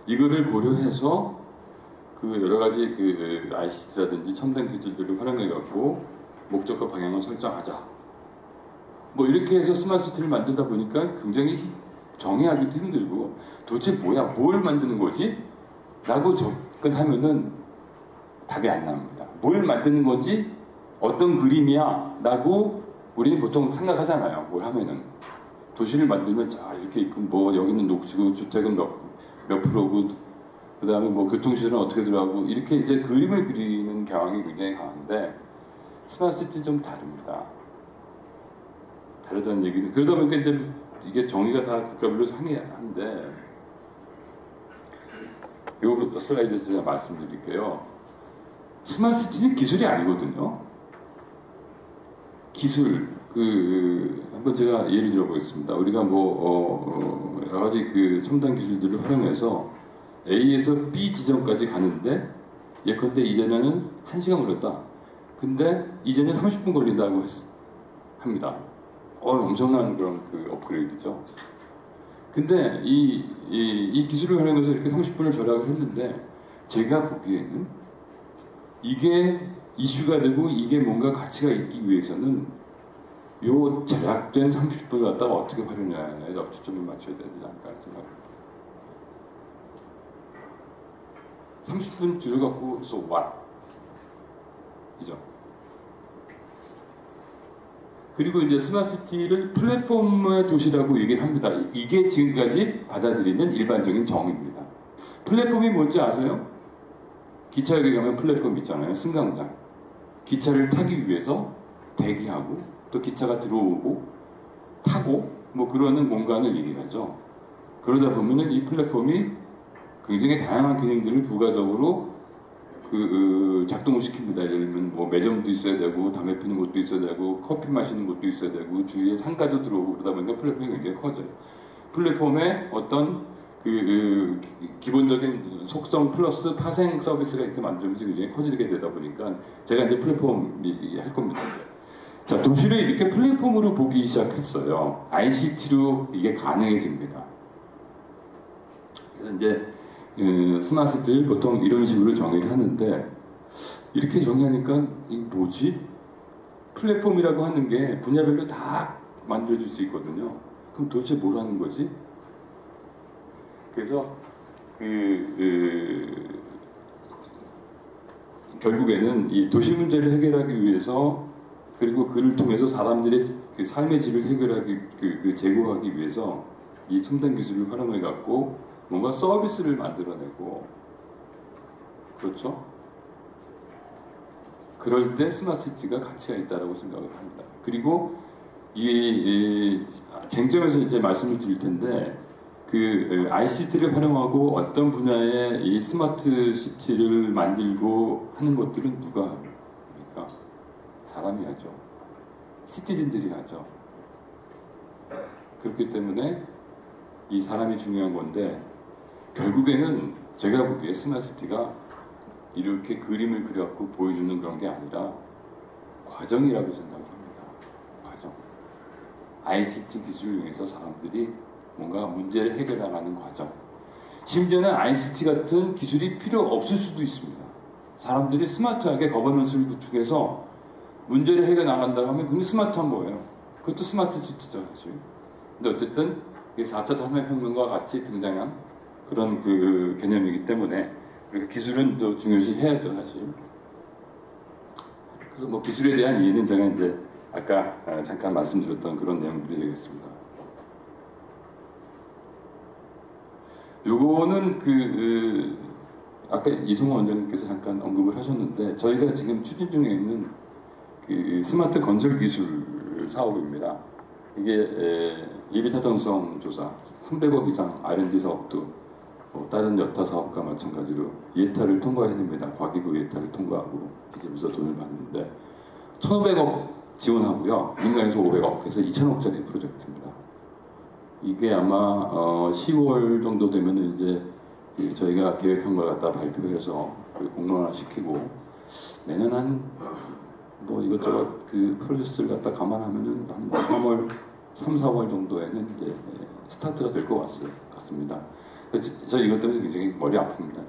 이거를 고려해서 여러 가지 ICT라든지 첨단 기술들을 활용해 갖고 목적과 방향을 설정하자. 이렇게 해서 스마트시티를 만들다 보니까 굉장히 정의하기도 힘들고 도대체 뭐야, 뭘 만드는 거지? 라고 접근하면은 답이 안 나옵니다. 뭘 만드는 거지? 어떤 그림이야? 라고 우리는 보통 생각하잖아요. 뭘 하면은. 도시를 만들면 이렇게 있고 여기는 녹지고 주택은 몇 프로고 그 다음에 교통시설은 어떻게 들어가고 이렇게 이제 그림을 그리는 경향이 굉장히 강한데 스마트시티는 좀 다릅니다. 다르다는 얘기는 그러다 보니까 이제 이게 정의가 다 국가별로 상이한데 이 슬라이드에서 제가 말씀드릴게요. 스마트시티는 기술이 아니거든요. 기술 한번 제가 예를 들어보겠습니다. 우리가 여러 가지 첨단 기술들을 활용해서 A에서 B 지점까지 가는데 예컨대 이전에는 1시간 걸렸다. 근데 이전에 30분 걸린다고 합니다. 엄청난 그런 업그레이드죠. 근데 이 기술을 활용해서 이렇게 30분을 절약을 했는데 제가 보기에는 이게 이슈가 되고 이게 뭔가 가치가 있기 위해서는 요 절약된 30분을 갖다가 어떻게 활용하냐에 초점을 맞춰야 되지 않을까 생각합니다. 30분 줄여갖고 so what? 이죠. 그리고 이제 스마트시티를 플랫폼의 도시라고 얘기를 합니다. 이게 지금까지 받아들이는 일반적인 정의입니다. 플랫폼이 뭔지 아세요? 기차역에 가면 플랫폼 있잖아요. 승강장. 기차를 타기 위해서 대기하고 또 기차가 들어오고 타고 그러는 공간을 얘기하죠. 그러다 보면은 이 플랫폼이 굉장히 다양한 기능들을 부가적으로 작동을 시킵니다. 예를 들면 매점도 있어야 되고 담배 피는 곳도 있어야 되고 커피 마시는 곳도 있어야 되고 주위에 상가도 들어오고 그러다 보니까 플랫폼이 굉장히 커져요. 플랫폼에 어떤 기본적인 속성 플러스 파생 서비스가 이렇게 만들어지면서 굉장히 커지게 되다 보니까 제가 이제 플랫폼 할 겁니다. 자, 도시를 이렇게 플랫폼으로 보기 시작했어요. ICT로 이게 가능해집니다. 그래서 이제 스마트들 보통 이런 식으로 정의를 하는데 이렇게 정의하니까 이게 뭐지? 플랫폼이라고 하는 게 분야별로 다 만들어질 수 있거든요. 그럼 도대체 뭘 하는 거지? 그래서 결국에는 이 도시 문제를 해결하기 위해서 그리고 그를 통해서 사람들의 삶의 질을 해결하기 제고하기 위해서 이 첨단 기술을 활용해 갖고 뭔가 서비스를 만들어내고 그렇죠? 그럴 때 스마트시티가 가치가 있다라고 생각을 합니다. 그리고 이 쟁점에서 이제 말씀을 드릴 텐데 ICT를 활용하고 어떤 분야에 이 스마트 시티를 만들고 하는 것들은 누가 합니까? 사람이 하죠. 시티즌들이 하죠. 그렇기 때문에 이 사람이 중요한 건데 결국에는 제가 보기에 스마트 시티가 이렇게 그림을 그려갖고 보여주는 그런 게 아니라 과정이라고 생각을 합니다. 과정. ICT 기술을 이용해서 사람들이 뭔가 문제를 해결하는 과정. 심지어는 ICT 같은 기술이 필요 없을 수도 있습니다. 사람들이 스마트하게 거버넌스를 구축해서 문제를 해결 나간다고 하면 굉장히 스마트한 거예요. 그것도 스마트 시티죠, 사실. 근데 어쨌든 이게 4차 산업혁명과 같이 등장한 그런 개념이기 때문에 기술은 또 중요시 해야죠, 사실. 그래서 기술에 대한 이해는 제가 이제 아까 잠깐 말씀드렸던 그런 내용들이 되겠습니다. 요거는 아까 이승호 원장님께서 잠깐 언급을 하셨는데 저희가 지금 추진 중에 있는 스마트 건설 기술 사업입니다. 이게 예비 타당성 조사 300억 이상 R&D 사업도 다른 여타 사업과 마찬가지로 예타를 통과해야 됩니다. 과기부 예타를 통과하고 기재부에서 돈을 받는데 1,500억 지원하고요. 민간에서 500억 해서 2,000억짜리 프로젝트입니다. 이게 아마 10월 정도 되면은 이제 저희가 계획한 걸 갖다 발표해서 공론화 시키고 내년 한 이것저것 프로세스를 갖다 감안하면은 한 3월, 3, 4월 정도에는 이제 스타트가 될 것 같습니다. 저 이것 때문에 굉장히 머리 아픕니다.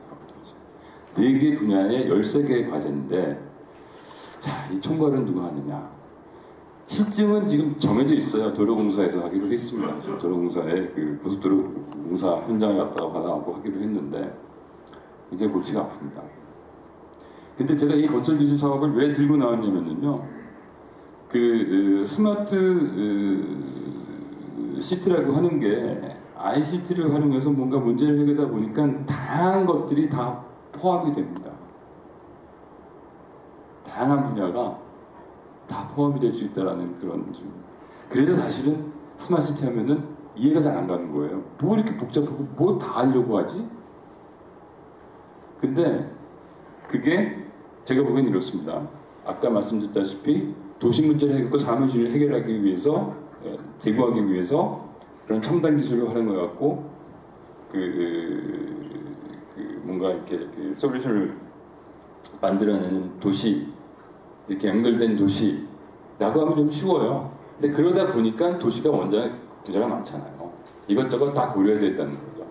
4개 분야에 13개의 과제인데 자, 이 총괄은 누가 하느냐? 실증은 지금 정해져 있어요. 도로공사에서 하기로 했습니다. 지금 도로공사에 고속도로 공사 현장을 갖다가 받아갖고 하기로 했는데 굉장히 골치가 아픕니다. 근데 제가 이 건설기술 사업을 왜 들고 나왔냐면요. 스마트 시티라고 하는 게 ICT를 활용해서 뭔가 문제를 해결하다 보니까 다양한 것들이 다 포함이 됩니다. 다양한 분야가 다 포함이 될 수 있다라는 그런 좀. 그래도 사실은 스마트 시티 하면은 이해가 잘 안 가는 거예요. 뭐 이렇게 복잡하고 뭐 다 하려고 하지? 근데 그게 제가 보기엔 이렇습니다. 아까 말씀드렸다시피 도시 문제를 해결하고 사무실을 해결하기 위해서 제고하기 위해서 그런 첨단 기술을 활용해 갖고 뭔가 이렇게 솔루션을 만들어내는 도시, 이렇게 연결된 도시라고 하면 좀 쉬워요. 근데 그러다 보니까 도시가 원자 분야가 많잖아요. 이것저것 다 고려해야 된다는 거죠.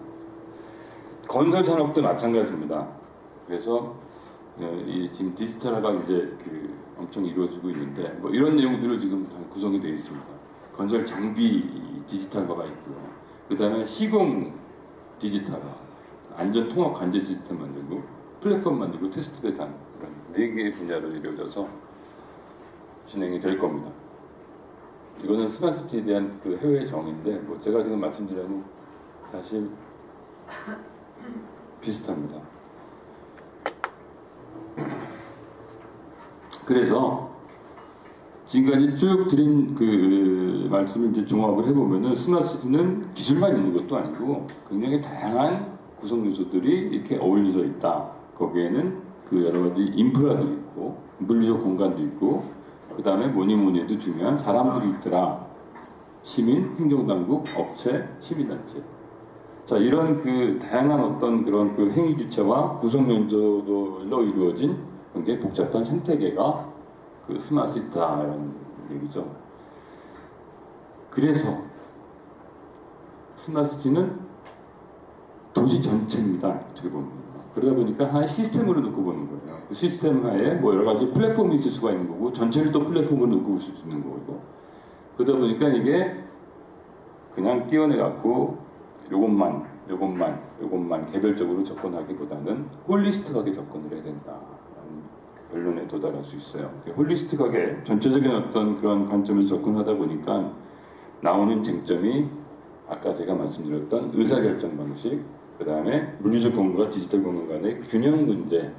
건설 산업도 마찬가지입니다. 그래서 지금 디지털화가 이제 엄청 이루어지고 있는데 뭐 이런 내용들로 지금 구성이 되어 있습니다. 건설 장비 디지털화가 있고요. 그 다음에 시공 디지털화, 안전 통합 관제 시스템 만들고 플랫폼 만들고 테스트 배당 이런 4개의 분야로 이루어져서 진행이 될 겁니다. 이거는 스마트시티에 대한 그 해외 정의인데 뭐 제가 지금 말씀드리는 사실 비슷합니다. 그래서 지금까지 쭉 드린 그 말씀을 이제 종합을 해보면은 스마트시티는 기술만 있는 것도 아니고 굉장히 다양한 구성 요소들이 이렇게 어울려져 있다. 거기에는 그 여러 가지 인프라도 있고 물리적 공간도 있고 그 다음에 뭐니 해도 중요한 사람들이 있더라. 시민, 행정당국, 업체, 시민단체. 자, 이런 그 다양한 어떤 그런 그 행위 주체와 구성 요소들로 이루어진 굉장히 복잡한 생태계가 그 스마트시티다라는 얘기죠. 그래서 스마트시티는 도시 전체입니다. 어떻게 보면. 그러다 보니까 하나의 시스템으로 놓고 보는 거예요. 그 시스템 하에 뭐 여러 가지 플랫폼이 있을 수가 있는 거고 전체를 또 플랫폼으로 놓고 볼 수 있는 거고 그러다 보니까 이게 그냥 띄어내갖고 요것만 개별적으로 접근하기보다는 홀리스틱하게 접근을 해야 된다라는 결론에 도달할 수 있어요. 홀리스틱하게 전체적인 어떤 그런 관점에서 접근하다 보니까 나오는 쟁점이 아까 제가 말씀드렸던 의사결정 방식, 그 다음에 물리적 공간과 디지털 공간 간의 균형 문제,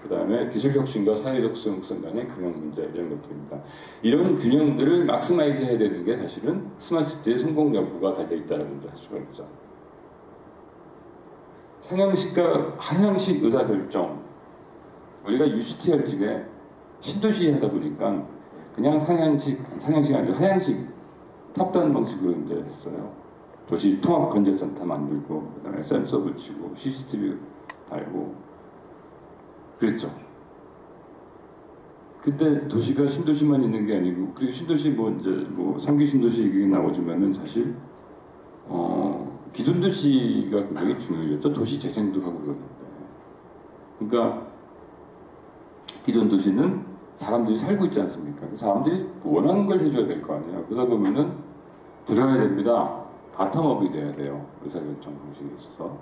그 다음에 기술 혁신과 사회적 수용성 간의 균형 문제 이런 것들입니다. 이런 균형들을 막스마이즈 해야 되는 게 사실은 스마트시티의 성공 여부가 달려있다는 걸 할 수가 있죠. 상향식과 하향식 의사결정, 우리가 UCT 할 적에 신도시 하다 보니까 그냥 상향식 아니고 하향식 탑다운 방식으로 이제 했어요. 도시 통합 건설센터 만들고 그다음에 센서 붙이고 CCTV 달고 그랬죠. 근데 도시가 신도시만 있는 게 아니고 그리고 신도시 뭐 이제 뭐 3기 신도시 얘기 나오지만은 사실 기존 도시가 굉장히 중요했죠. 도시 재생도 하고 그러는데 그러니까 기존 도시는 사람들이 살고 있지 않습니까? 사람들이 원하는 걸 해줘야 될 거 아니에요. 그러다 보면은 들어야 됩니다. 바텀업이 돼야 돼요. 의사결정 방식에 있어서.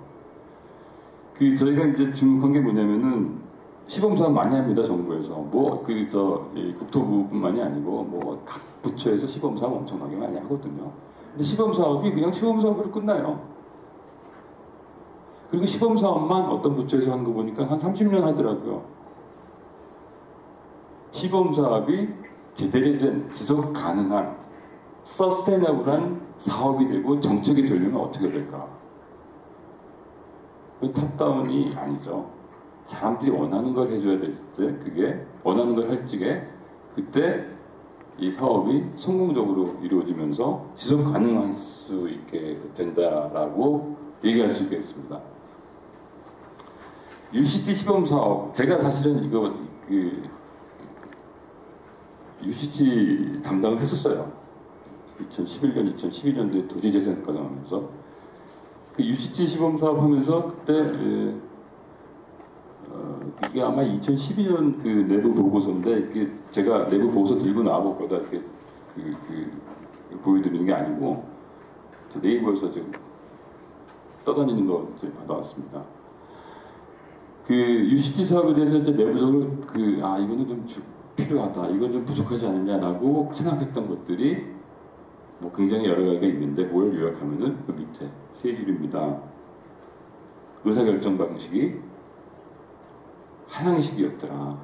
저희가 이제 주목한 게 뭐냐면은 시범사업 많이 합니다. 정부에서. 국토부뿐만이 아니고 뭐 각 부처에서 시범사업 엄청나게 많이 하거든요. 근데 시범사업이 그냥 시범사업으로 끝나요. 그리고 시범사업만 어떤 부처에서 하는 거 보니까 한 30년 하더라고요. 시범사업이 제대로 된 지속 가능한 서스테이너블한 사업이 되고 정책이 되려면 어떻게 될까? 그 탑다운이 아니죠. 사람들이 원하는 걸 해줘야 됐을 때 그게 원하는 걸 할 적에 그때 이 사업이 성공적으로 이루어지면서 지속 가능할 수 있게 된다라고 얘기할 수 있겠습니다. UCT 시범사업 제가 사실은 이거 UCT 담당을 했었어요. 2011년, 2012년도에 도시재생 과정하면서 그 UCT 시범사업 하면서 그때 이게 아마 2012년 그 내부 보고서인데 이게 제가 내부 보고서 들고 나와볼 거다 이렇게 보여드리는 게 아니고 네이버에서 지금 떠다니는 거 받아왔습니다. 그 UCT 사업에 대해서 이제 내부적으로 이거는 좀 필요하다, 이건 좀 부족하지 않느냐라고 생각했던 것들이 뭐 굉장히 여러 가지가 있는데 그걸 요약하면은 그 밑에 세 줄입니다. 의사결정 방식이 하향식이었더라.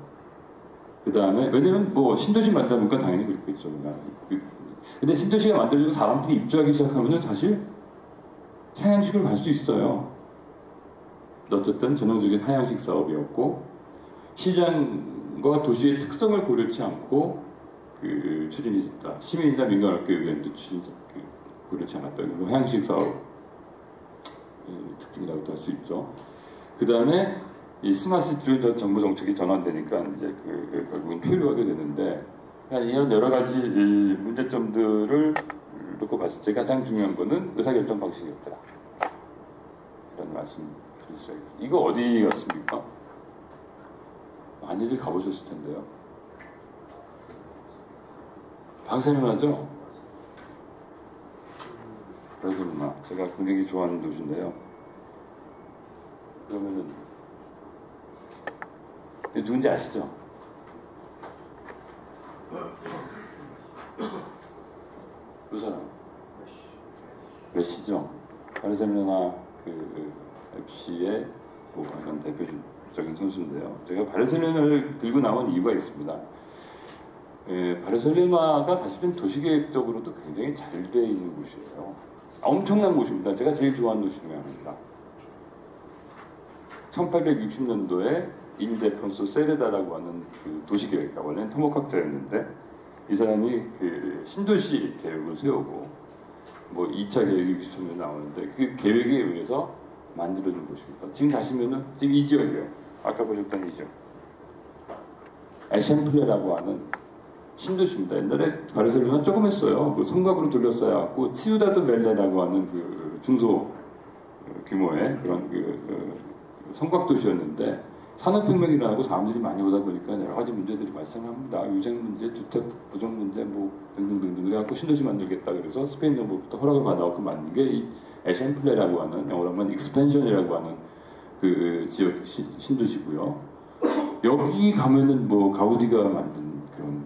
그 다음에 왜냐면 뭐 신도시 만들다 보니까 당연히 그렇겠죠. 근데 신도시가 만들어지고 사람들이 입주하기 시작하면은 사실 상향식으로 갈 수 있어요. 어쨌든 전형적인 하향식 사업이었고 시장과 도시의 특성을 고려치 않고 그 추진이 됐다. 시민이나 민간학교 의견도 추진 그렇지 않았다. 그리고 해양식 사업 특징이라고도 할 수 있죠. 그 다음에 이 스마트시티로 정부 정책이 전환되니까 이제 결국은 표류하게 되는데 이런 여러 가지 이 문제점들을 놓고 봤을 때 가장 중요한 거는 의사결정 방식이었더라. 이런 말씀 드릴 수 있겠습니다. 이거 어디 갔습니까? 많이들 가보셨을 텐데요. 바르셀로나죠? 바르셀로나. 제가 굉장히 좋아하는 도시인데요. 그러면은 누군지 아시죠? 그 사람 메시죠. 바르셀로나 그 FC의 뭐 이런 대표적인 선수인데요. 제가 바르셀로나를 들고 나온 이유가 있습니다. 바르셀로나가 사실은 도시계획적으로도 굉장히 잘 돼 있는 곳이에요. 엄청난 곳입니다. 제가 제일 좋아하는 도시 중에 하나입니다. 1860년도에 일데폰소 세르다라고 하는 그 도시계획가, 원래는 토목학자였는데 이 사람이 그 신도시 계획을 세우고 뭐 2차 계획이 60년에 나오는데 그 계획에 의해서 만들어진 곳입니다. 지금 가시면은 지금 이 지역이에요. 아까 보셨던 이 지역. 에셴플레라고 하는 신도시입니다. 옛날에 바르셀로나 조금 했어요. 그 성곽으로 둘러싸여갖고 치우다드 벨레라고 하는 그 중소 규모의 그런 성곽 도시였는데 산업혁명이 일어나고 사람들이 많이 오다 보니까 여러 가지 문제들이 발생합니다. 유생 문제, 주택 부족 문제, 뭐 등등등등. 그래갖고 신도시 만들겠다. 그래서 스페인 정부부터 허락을 받아갖고 만든 게 이 에셴플레라고 하는 영어로 하면 익스펜션이라고 하는 그 지역 신도시고요. 여기 가면은 뭐 가우디가 만든 그런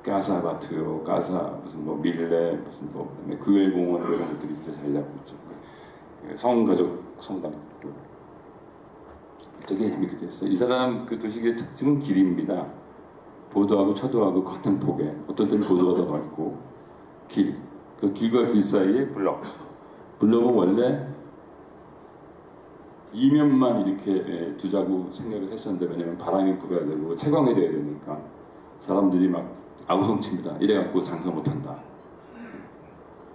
그 가사 아파트요, 가사 무슨 뭐 밀레 무슨 뭐 그다음에 구엘 공원 이런 것들이 이제 자리 잡고 있죠. 성가족 성당 있고. 되게 재밌게 됐어요. 이 사람 그 도시의 특징은 길입니다. 보도하고 차도하고 같은 폭에 어떤 때는 보도가 더 넓고 길. 그 길과 길 사이에 블럭. 블럭은 원래 이면만 이렇게 두자고 생각을 했었는데 왜냐면 바람이 불어야 되고 채광이 돼야 되니까 사람들이 막 아우성칩니다. 이래갖고 장사 못한다.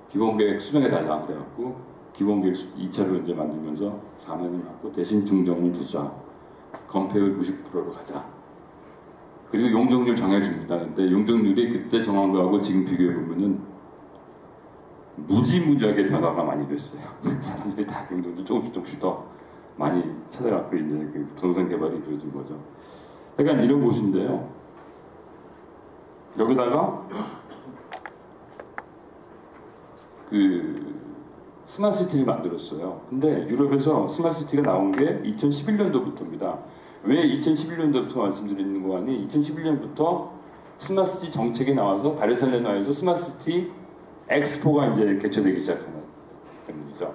기본계획 수정해달라 그래갖고 기본계획 2차로 이제 만들면서 사면을 맞고 대신 중정을 두자. 건폐율 90%로 가자. 그리고 용적률 정해줍니다. 근데 용적률이 그때 정한 거하고 지금 비교해보면은 무지무지하게 변화가 많이 됐어요. 사람들이 다 용적률 조금씩 더 많이 찾아갖고 이제 그 부동산 개발이 이루어진 거죠. 그러니까 이런 곳인데요. 여기다가 그 스마트시티를 만들었어요. 근데 유럽에서 스마트시티가 나온 게 2011년도부터입니다. 왜 2011년도부터 말씀드리는 거 아니? 2011년부터 스마트시티 정책이 나와서 바르셀로나에서 스마트시티 엑스포가 이제 개최되기 시작하는 때문이죠.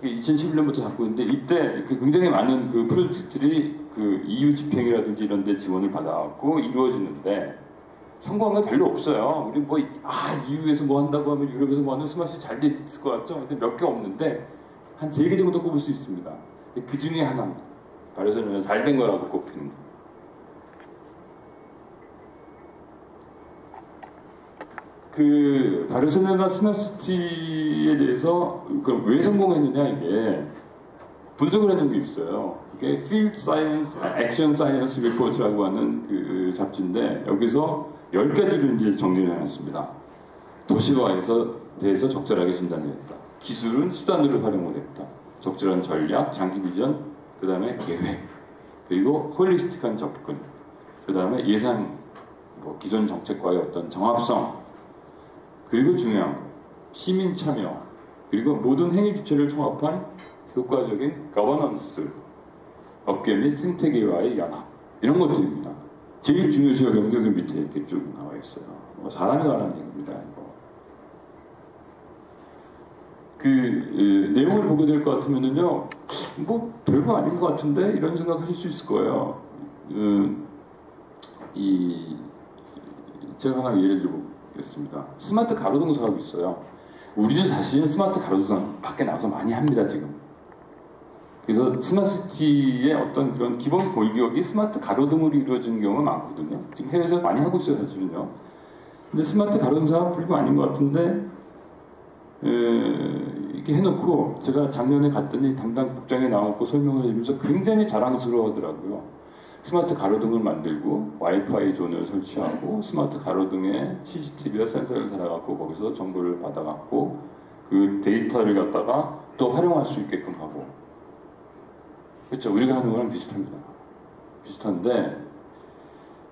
2011년부터 잡고 있는데 이때 그 굉장히 많은 그 프로젝트들이 그 EU 집행이라든지 이런 데 지원을 받아갖고 이루어지는데 성공한 게 별로 없어요. 우리 뭐 EU에서 뭐 한다고 하면 유럽에서 뭐 하는 스마트시티 잘 돼 있을 것 같죠? 근데 몇 개 없는데 한 3개 정도 꼽을 수 있습니다. 그 중에 하나입니다. 바르셀로나 잘 된 거라고 꼽히는 거. 그 바르셀로나 스마트시티에 대해서 그럼 왜 성공했느냐 이게 분석을 해놓은 게 있어요. 그게 Field Science, Action Science Report라고 하는 그 잡지인데 여기서 10가지로 이제 정리를 해놨습니다. 도시화에서 대해서 적절하게 진단했다. 기술은 수단으로 활용을 했다. 적절한 전략, 장기 비전, 그 다음에 계획, 그리고 홀리스틱한 접근, 그 다음에 예산, 뭐 기존 정책과의 어떤 정합성, 그리고 중요한 거, 시민 참여, 그리고 모든 행위 주체를 통합한 효과적인 거버넌스, 업계 및 생태계와의 연합, 이런 것들입니다. 제일 중요시하게 여기 밑에 이렇게 쭉 나와 있어요. 뭐 사람에 관한 얘기입니다. 그 내용을 보게 될 것 같으면은요, 뭐 별거 아닌 것 같은데 이런 생각하실 수 있을 거예요. 제가 하나 예를 들어보겠습니다. 스마트 가로등 사업이 있어요. 우리도 사실 스마트 가로등 밖에 나와서 많이 합니다 지금. 그래서 스마트시티의 어떤 그런 기본 골격이 스마트 가로등으로 이루어지는 경우가 많거든요. 지금 해외에서 많이 하고 있어요, 사실은요. 근데 스마트 가로등 사업 별거 아닌 것 같은데, 이렇게 해놓고 제가 작년에 갔더니 담당 국장이 나왔고 설명을 해주면서 굉장히 자랑스러워 하더라고요. 스마트 가로등을 만들고 와이파이 존을 설치하고 스마트 가로등에 CCTV와 센서를 달아갖고 거기서 정보를 받아갖고 그 데이터를 갖다가 또 활용할 수 있게끔 하고, 그렇죠. 우리가 하는 거랑 비슷합니다. 비슷한데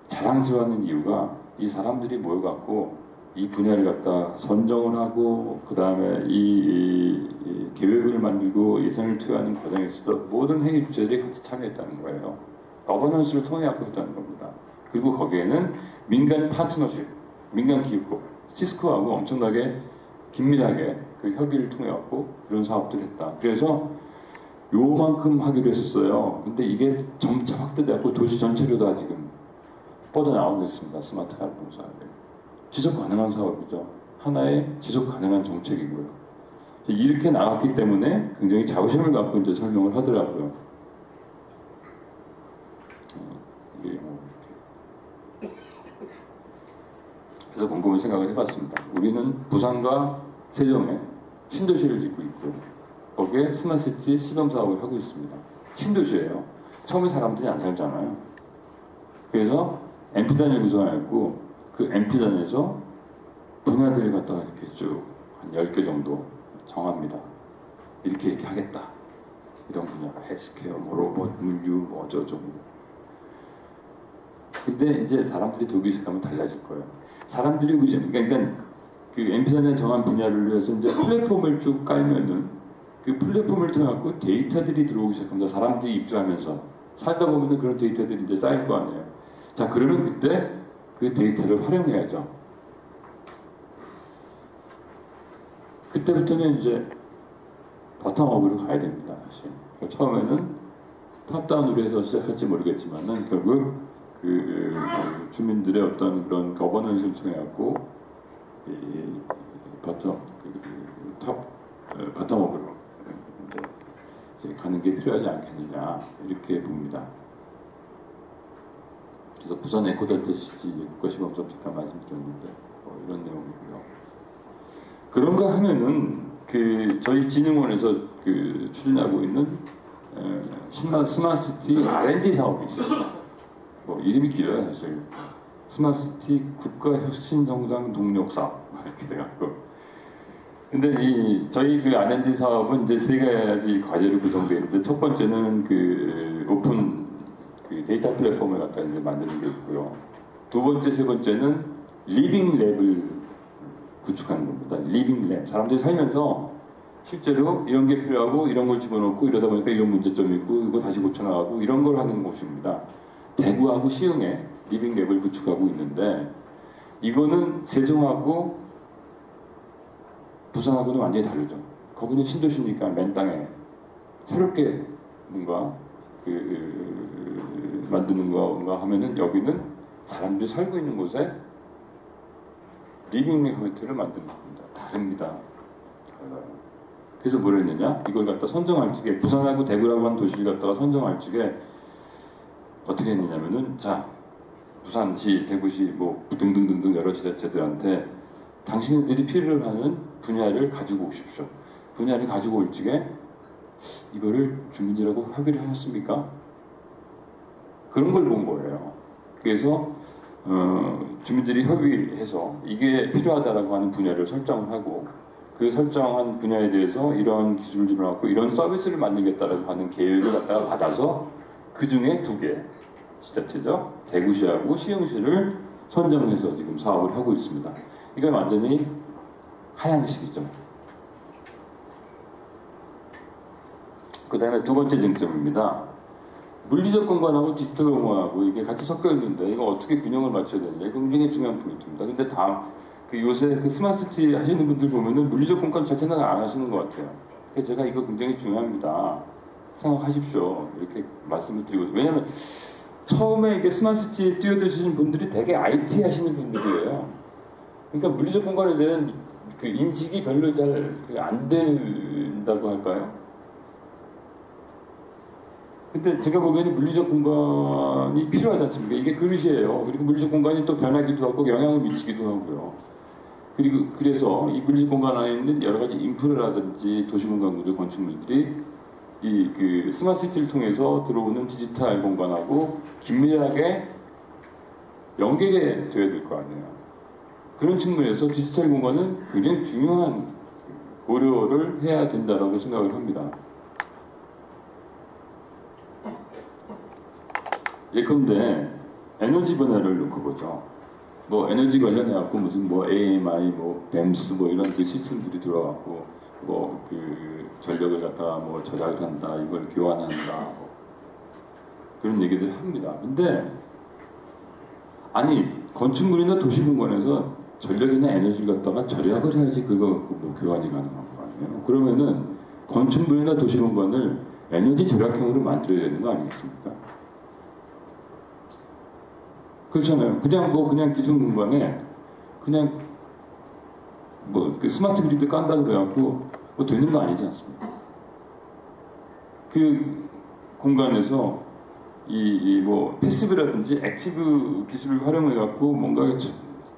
자랑스러워하는 이유가 이 사람들이 모여갖고 이 분야를 갖다 선정을 하고 그 다음에 이 계획을 만들고 예산을 투여하는 과정에서도 모든 행위 주체들이 같이 참여했다는 거예요. 거버넌스를 통해 갖고 있다는 겁니다. 그리고 거기에는 민간 파트너십, 민간 기업국, 시스코하고 엄청나게 긴밀하게 그 협의를 통해 갖고 그런 사업들을 했다. 그래서 요만큼 하기로 했었어요. 근데 이게 점차 확대되고 도시 전체로 다 지금 뻗어나오고 있습니다. 스마트 가로등 사업이. 지속 가능한 사업이죠. 하나의 지속 가능한 정책이고요. 이렇게 나왔기 때문에 굉장히 자부심을 갖고 이제 설명을 하더라고요. 그래서 곰곰이 생각을 해봤습니다. 우리는 부산과 세종에 신도시를 짓고 있고 거기에 스마트시티 시범 사업을 하고 있습니다. 신도시예요. 처음에 사람들이 안 살잖아요. 그래서 MP단을 구성하였고 그 MP단에서 분야들을 갖다가 이렇게 쭉 한 10개 정도 정합니다. 이렇게 하겠다. 이런 분야, 헬스케어, 뭐 로봇, 물류, 뭐 어쩌고저쩌고. 근데 이제 사람들이 들기 시작하면 달라질 거예요. 사람들이 그러니까 그 MP단에 정한 분야를 위해서 이제 플랫폼을 쭉 깔면은 그 플랫폼을 통해 갖고 데이터들이 들어오기 시작합니다. 사람들이 입주하면서 살다 보면은 그런 데이터들이 이제 쌓일 거 아니에요. 자, 그러면 그때 그 데이터를 활용해야죠. 그때부터는 이제 바텀업으로 가야 됩니다. 사실. 처음에는 탑다운으로 해서 시작할지 모르겠지만은 결국 그 주민들의 어떤 그런 거버넌스를 통해 갖고 바텀업으로 이제 가는 게 필요하지 않겠느냐 이렇게 봅니다. 그래서 부산 에코델타시티 국가시범사업 잠깐 말씀드렸는데 이런 내용이고요. 그런가 하면은 그 저희 진흥원에서 그 추진하고 있는 스마트시티 R&D 사업이 있습니다. 뭐 이름이 길어요 사실. 스마트시티 국가혁신성장 동력사업 이렇게 돼갖고. 근데 저희 그 R&D 사업은 이제 3가지 과제로 구성되어 있는데 첫 번째는 그 오픈 그 데이터 플랫폼을 갖다 이제 만드는 게 있고요. 두 번째, 세 번째는 리빙 랩을 구축하는 겁니다. 리빙 랩. 사람들이 살면서 실제로 이런 게 필요하고 이런 걸 집어넣고 이러다 보니까 이런 문제점이 있고 이거 다시 고쳐나가고 이런 걸 하는 곳입니다. 대구하고 시흥에 리빙 랩을 구축하고 있는데 이거는 세종하고 부산하고는 완전히 다르죠. 거기는 신도시니까 맨 땅에 새롭게 뭔가 만드는 건가 하면은 여기는 사람들이 살고 있는 곳에 리빙 랩 만드는 겁니다. 다릅니다. 달라요. 그래서 뭘 했느냐? 이걸 갖다 선정할 적에 부산하고 대구라고 하는 도시를 갖다가 선정할 적에 어떻게 했느냐면은 자 부산시, 대구시 뭐 등등등등 여러 지자체들한테 당신들이 필요로 하는 분야를 가지고 오십시오. 분야를 가지고 올 적에 이거를 주민들하고 협의를 하셨습니까? 그런 걸 본 거예요. 그래서 주민들이 협의해서 이게 필요하다라고 하는 분야를 설정을 하고 그 설정한 분야에 대해서 이러한 기술을 집어넣고 이런 서비스를 만들겠다라고 하는 계획을 갖다가 받아서 그 중에 2개 지자체죠. 대구시하고 시흥시를 선정해서 지금 사업을 하고 있습니다. 이건 완전히 하향식이죠. 그 다음에 2번째 쟁점입니다. 물리적 공간하고 디지털 공간하고 이게 같이 섞여 있는데 이거 어떻게 균형을 맞춰야 되느냐. 이거 굉장히 중요한 포인트입니다. 근데 요새 그 스마트시티 하시는 분들 보면은 물리적 공간 잘 생각 안 하시는 것 같아요. 그래서 제가 이거 굉장히 중요합니다. 생각하십시오. 이렇게 말씀을 드리고. 왜냐면 처음에 이게 스마트시티에 뛰어드시는 분들이 되게 IT 하시는 분들이에요. 그러니까 물리적 공간에 대한 그 인식이 별로 잘 안 된다고 할까요? 근데 제가 보기에는 물리적 공간이 필요하지 않습니까? 이게 그릇이에요. 그리고 물리적 공간이 또 변하기도 하고 영향을 미치기도 하고요. 그리고 그래서 이 물리적 공간 안에 있는 여러 가지 인프라라든지 도시공간 구조 건축물들이 이 그 스마트 시티를 통해서 들어오는 디지털 공간하고 긴밀하게 연결이 돼야 될 거 아니에요. 그런 측면에서 디지털 공간은 굉장히 중요한 고려를 해야 된다고 생각을 합니다. 예컨대 에너지 분야를 놓고 보죠. 뭐 에너지 관련해 갖고 무슨 뭐 AMI, 뭐 BEMS 뭐 이런 그 시스템들이 들어왔고 뭐 그 전력을 갖다가 뭐 절약을 한다, 이걸 교환한다, 뭐 그런 얘기들 합니다. 근데 아니 건축물이나 도시공간에서 전력이나 에너지를 갖다가 절약을 해야지 그거 뭐 교환이 가능한 거 아니에요? 그러면은 건축물이나 도시공간을 에너지 절약형으로 만들어야 되는 거 아니겠습니까? 그렇잖아요. 그냥 기존 공간에 그냥 뭐 그 스마트 그리드 깐다 그래갖고 뭐 되는 거 아니지 않습니까? 그 공간에서 이 뭐 패시브라든지 액티브 기술을 활용해갖고 뭔가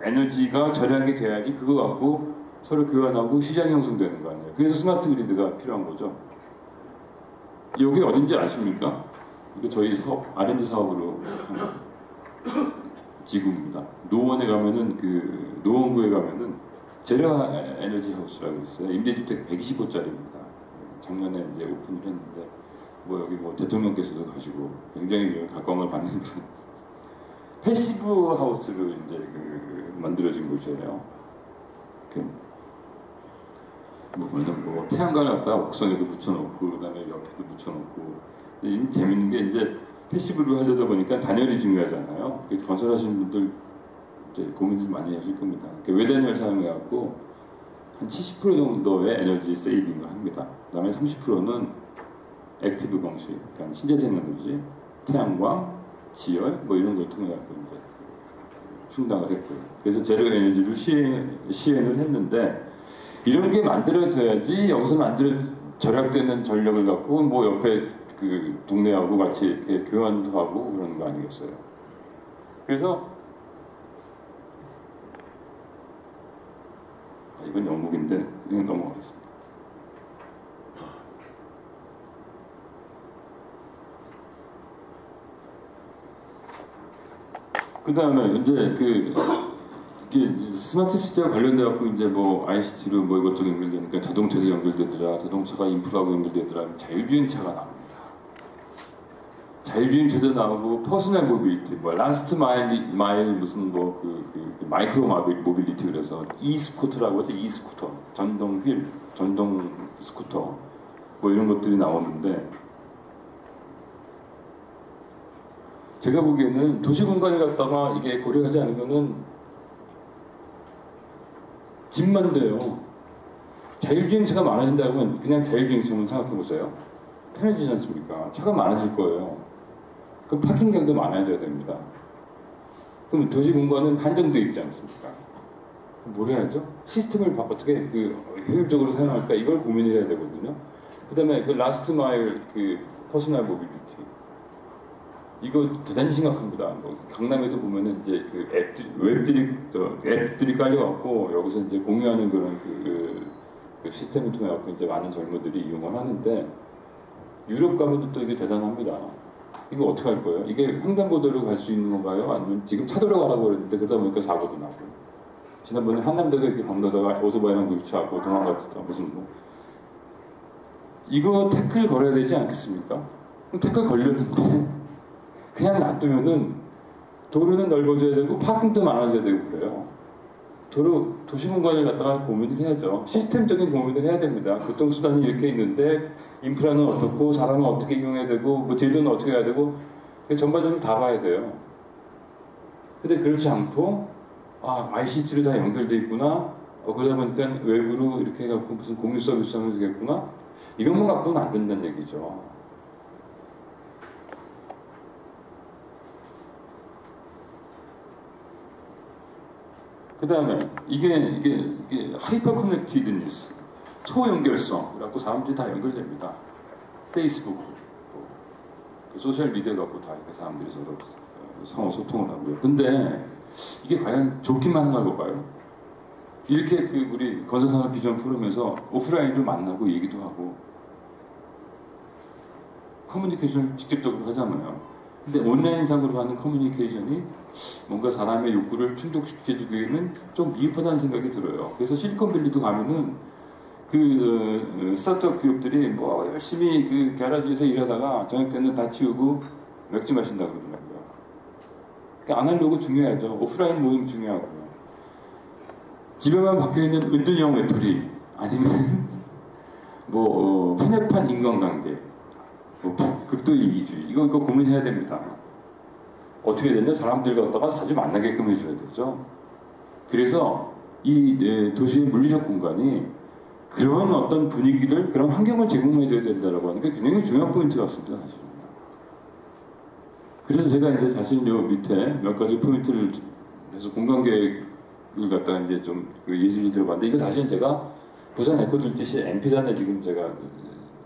에너지가 절약이 돼야지 그거 갖고 서로 교환하고 시장이 형성되는 거 아니에요. 그래서 스마트 그리드가 필요한 거죠. 여기 어딘지 아십니까? 이거 저희 사업, R&D 사업으로 하는 지구입니다. 노원에 가면은 그 노원구에 가면은 제라 에너지 하우스라고 있어요. 임대주택 120호짜리입니다. 작년에 이제 오픈을 했는데 뭐 여기 뭐 대통령께서도 가시고 굉장히 각광을 받는 그런 패시브 하우스로 이제 그 만들어진 곳이에요. 뭐 태양광을 갖다가 옥상에도 붙여놓고 그다음에 옆에도 붙여놓고. 근데 재밌는 게 이제 패시브로 하려다 보니까 단열이 중요하잖아요. 건설하시는 분들 이제 고민들 많이 하실 겁니다. 외단열 사용해갖고 한 70% 정도의 에너지 세이빙을 합니다. 그다음에 30%는 액티브 방식, 그러니까 신재생 에너지, 태양광, 지열 뭐 이런 걸 통해 갖고 이제 충당을 했고요. 그래서 제로 에너지를 시행을 했는데 이런 게 만들어져야지 여기서 절약되는 전력을 갖고 뭐 옆에 그 동네하고 같이 이렇게 교환도 하고 그러는 거 아니겠어요? 그래서 이건 영국인데 그냥 넘어가겠습니다. 그 다음에 이제 이게 스마트 시티와 관련돼 갖고 이제 뭐 ICT로 뭐 이것저것 연결되니까 자동차도 연결되더라, 자동차가 인프라하고 연결되더라, 자율주행차가 나옵니다. 자율주행차도 나오고 퍼스널 모빌리티, 뭐 라스트 마일 무슨 뭐 그 마이크로 모빌리티 그래서 스쿠터라고 하죠. 스쿠터, 전동 스쿠터 뭐 이런 것들이 나오는데. 제가 보기에는 도시공간을 갖다가 이게 고려하지 않으면은 집만 돼요. 자율주행차가 많아진다면 그냥 자율주행차만 생각해보세요. 편해지지 않습니까? 차가 많아질 거예요. 그럼 파킹장도 많아져야 됩니다. 그럼 도시공간은 한정되어 있지 않습니까? 뭘 해야죠? 시스템을 어떻게 효율적으로 사용할까? 이걸 고민을 해야 되거든요. 그 다음에 그 라스트 마일 퍼스널 모빌리티. 이거 대단히 심각합니다. 뭐 강남에도 보면은 이제 그 앱들이 깔려갖고 여기서 이제 공유하는 그런 그 시스템을 통해 갖고 이제 많은 젊은들이 이용을 하는데 유럽 가면 또 이게 대단합니다. 이거 어떻게 할 거예요? 이게 횡단보도로 갈 수 있는 건가요? 아니면 지금 차도로 가라고 그랬는데 그러다 보니까 사고도 나고. 지난번에 한남대가 이렇게 건너다가 오토바이랑 부딪혀갖고 도망갔다 무슨 뭐 이거 태클 걸어야 되지 않겠습니까? 태클 걸렸는데. 그냥 놔두면은 도로는 넓어져야 되고 파킹도 많아져야 되고 그래요. 도시공간을 갖다가 고민을 해야죠. 시스템적인 고민을 해야 됩니다. 교통수단이 이렇게 있는데 인프라는 어떻고 사람은 어떻게 이용해야 되고 뭐 제도는 어떻게 해야 되고 전반적으로 다 봐야 돼요. 근데 그렇지 않고 ICT로 다 연결돼 있구나. 그러다 보니까 외부로 이렇게 해갖고 무슨 공유 서비스 하면 되겠구나. 이것만 갖고는 안 된다는 얘기죠. 그 다음에 이게 하이퍼 커넥티드니스, 초연결성, 그래갖고 사람들이 다 연결됩니다. 페이스북, 그 소셜 미디어 갖고 다 이렇게 사람들이 서로 상호 소통을 하고요. 근데 이게 과연 좋기만 한 걸까요? 이렇게 그 우리 건설산업 비전 포럼에서 오프라인으로 만나고 얘기도 하고 커뮤니케이션을 직접적으로 하잖아요. 근데 온라인상으로 하는 커뮤니케이션이 뭔가 사람의 욕구를 충족시켜주기에는 좀 미흡하다는 생각이 들어요. 그래서 실리콘밸리도 가면은 그 스타트업 기업들이 뭐 열심히 그 게라지에서 일하다가 저녁 때는 다 치우고 맥주 마신다고 그러더라고요. 그러니까 아날로그 중요하죠. 오프라인 모임 중요하고요. 집에만 박혀있는 은둔형 외톨이 아니면 뭐 편협한 인간관계, 뭐 극도 이기주의 이거 고민해야 됩니다. 어떻게 되냐? 사람들 갖다가 자주 만나게끔 해줘야 되죠. 그래서 이 도시의 물리적 공간이 그런 어떤 분위기를, 그런 환경을 제공해줘야 된다라고 하는 게 굉장히 중요한 포인트 같습니다, 사실은. 그래서 제가 이제 사실 요 밑에 몇 가지 포인트를 해서 공간계획을 갖다가 이제 좀 그 예시를 들어봤는데, 이거 사실은 제가 부산 에코델시시 NP단에 지금 제가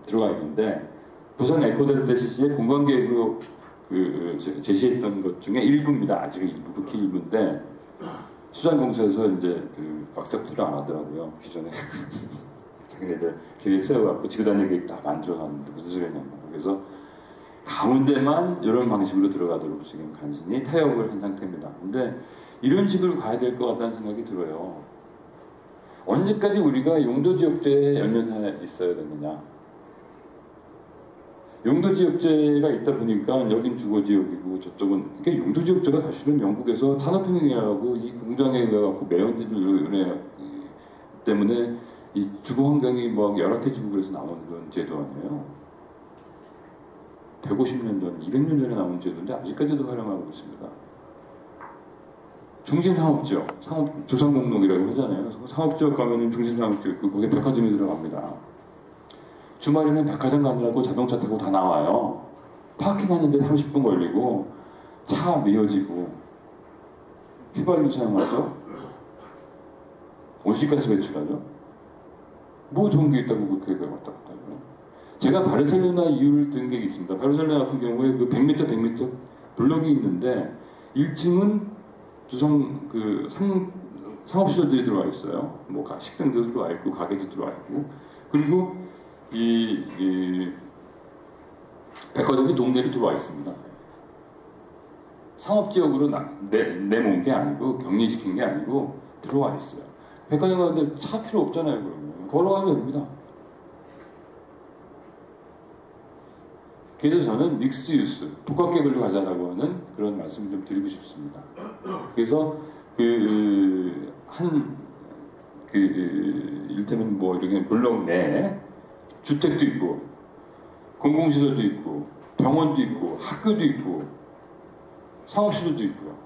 들어가 있는데, 부산 에코델시시의 공간계획으로 그 제시했던 것 중에 일부입니다. 아직 일부, 극히 일부인데, 수장공사에서 이제 그 악셉트를 안 하더라고요, 기존에. 자기네들 계획 세워갖고 지구단위 계획 다 만족하는데 무슨 소리냐고. 그래서 가운데만 이런 방식으로 들어가도록 지금 간신히 타협을 한 상태입니다. 근데 이런 식으로 가야 될 것 같다는 생각이 들어요. 언제까지 우리가 용도지역제에 연연해 있어야 되느냐. 용도지역제가 있다 보니까 여긴 주거지역이고 저쪽은, 이게 용도지역제가 사실은 영국에서 산업혁명이라고 이 공장에 의해갖고 매연들을 때문에 이 주거 환경이 뭐 열악해지고 그래서 나온 그런 제도 아니에요. 150년 전, 200년 전에 나온 제도인데 아직까지도 활용하고 있습니다. 중심상업지역, 조상목록이라고 하잖아요. 상업지역 가면은 중심상업지역 있고 거기에 백화점이 들어갑니다. 주말에는 백화점 가느라고 자동차 타고 다 나와요. 파킹하는데 30분 걸리고 차 미어지고 휘발유 사용하죠. 온실가스 배출하죠. 뭐 좋은 게 있다고 그렇게 왔다 갔다 해요. 제가 바르셀로나 이유를 든 게 있습니다. 바르셀로나 같은 경우에 그 100m 블록이 있는데 1층은 주성 그 상업시설들이 들어와 있어요. 뭐 식당도 들어와 있고 가게도 들어와 있고, 그리고 이 백화점이 동네로 들어와 있습니다. 상업지역으로 내모은 게 아니고 격리시킨 게 아니고 들어와 있어요. 백화점 가는데 차 필요 없잖아요. 그러면 걸어가면 됩니다. 그래서 저는 믹스드 유스, 복합계획으로 가자라고 하는 그런 말씀을 좀 드리고 싶습니다. 그래서 이를테면 뭐 이렇게 블록 내에 주택도 있고 공공시설도 있고 병원도 있고 학교도 있고 상업시설도 있고요.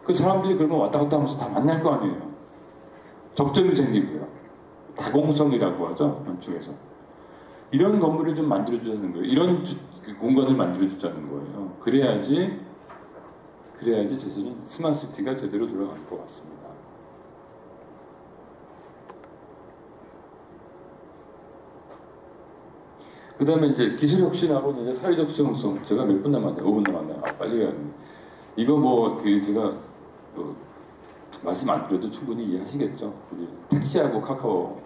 그 사람들이 그러면 왔다 갔다 하면서 다 만날 거 아니에요. 접점이 생기고요. 다공성이라고 하죠, 건축에서. 이런 건물을 좀 만들어주자는 거예요. 이런 공간을 만들어주자는 거예요. 그래야지 사실은 스마트시티가 제대로 돌아갈 것 같습니다. 그 다음에 이제 기술혁신하고 이제 사회적 수용성. 제가 몇 분 남았나요? 5분 남았나요? 빨리 가야 됩니다. 이거 뭐, 제가 뭐, 말씀 안 드려도 충분히 이해하시겠죠? 우리 택시하고 카카오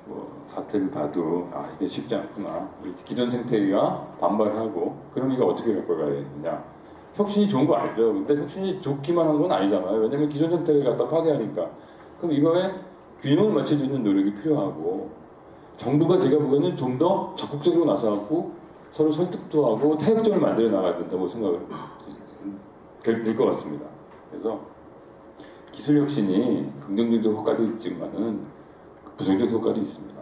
뭐 사태를 봐도 이게 쉽지 않구나. 기존 생태계가 반발하고 그럼 이거 어떻게 바꿔가야 되느냐. 혁신이 좋은 거 알죠. 근데 혁신이 좋기만 한 건 아니잖아요. 왜냐면 기존 생태계를 갖다 파괴하니까. 그럼 이거에 균형을 맞출 수 있는 노력이 필요하고, 정부가 제가 보기에는 좀 더 적극적으로 나서갖고 서로 설득도 하고 타협점을 만들어 나가야 된다고 생각을 될 것 같습니다. 그래서 기술 혁신이 긍정적 효과도 있지만은 부정적 효과도 있습니다.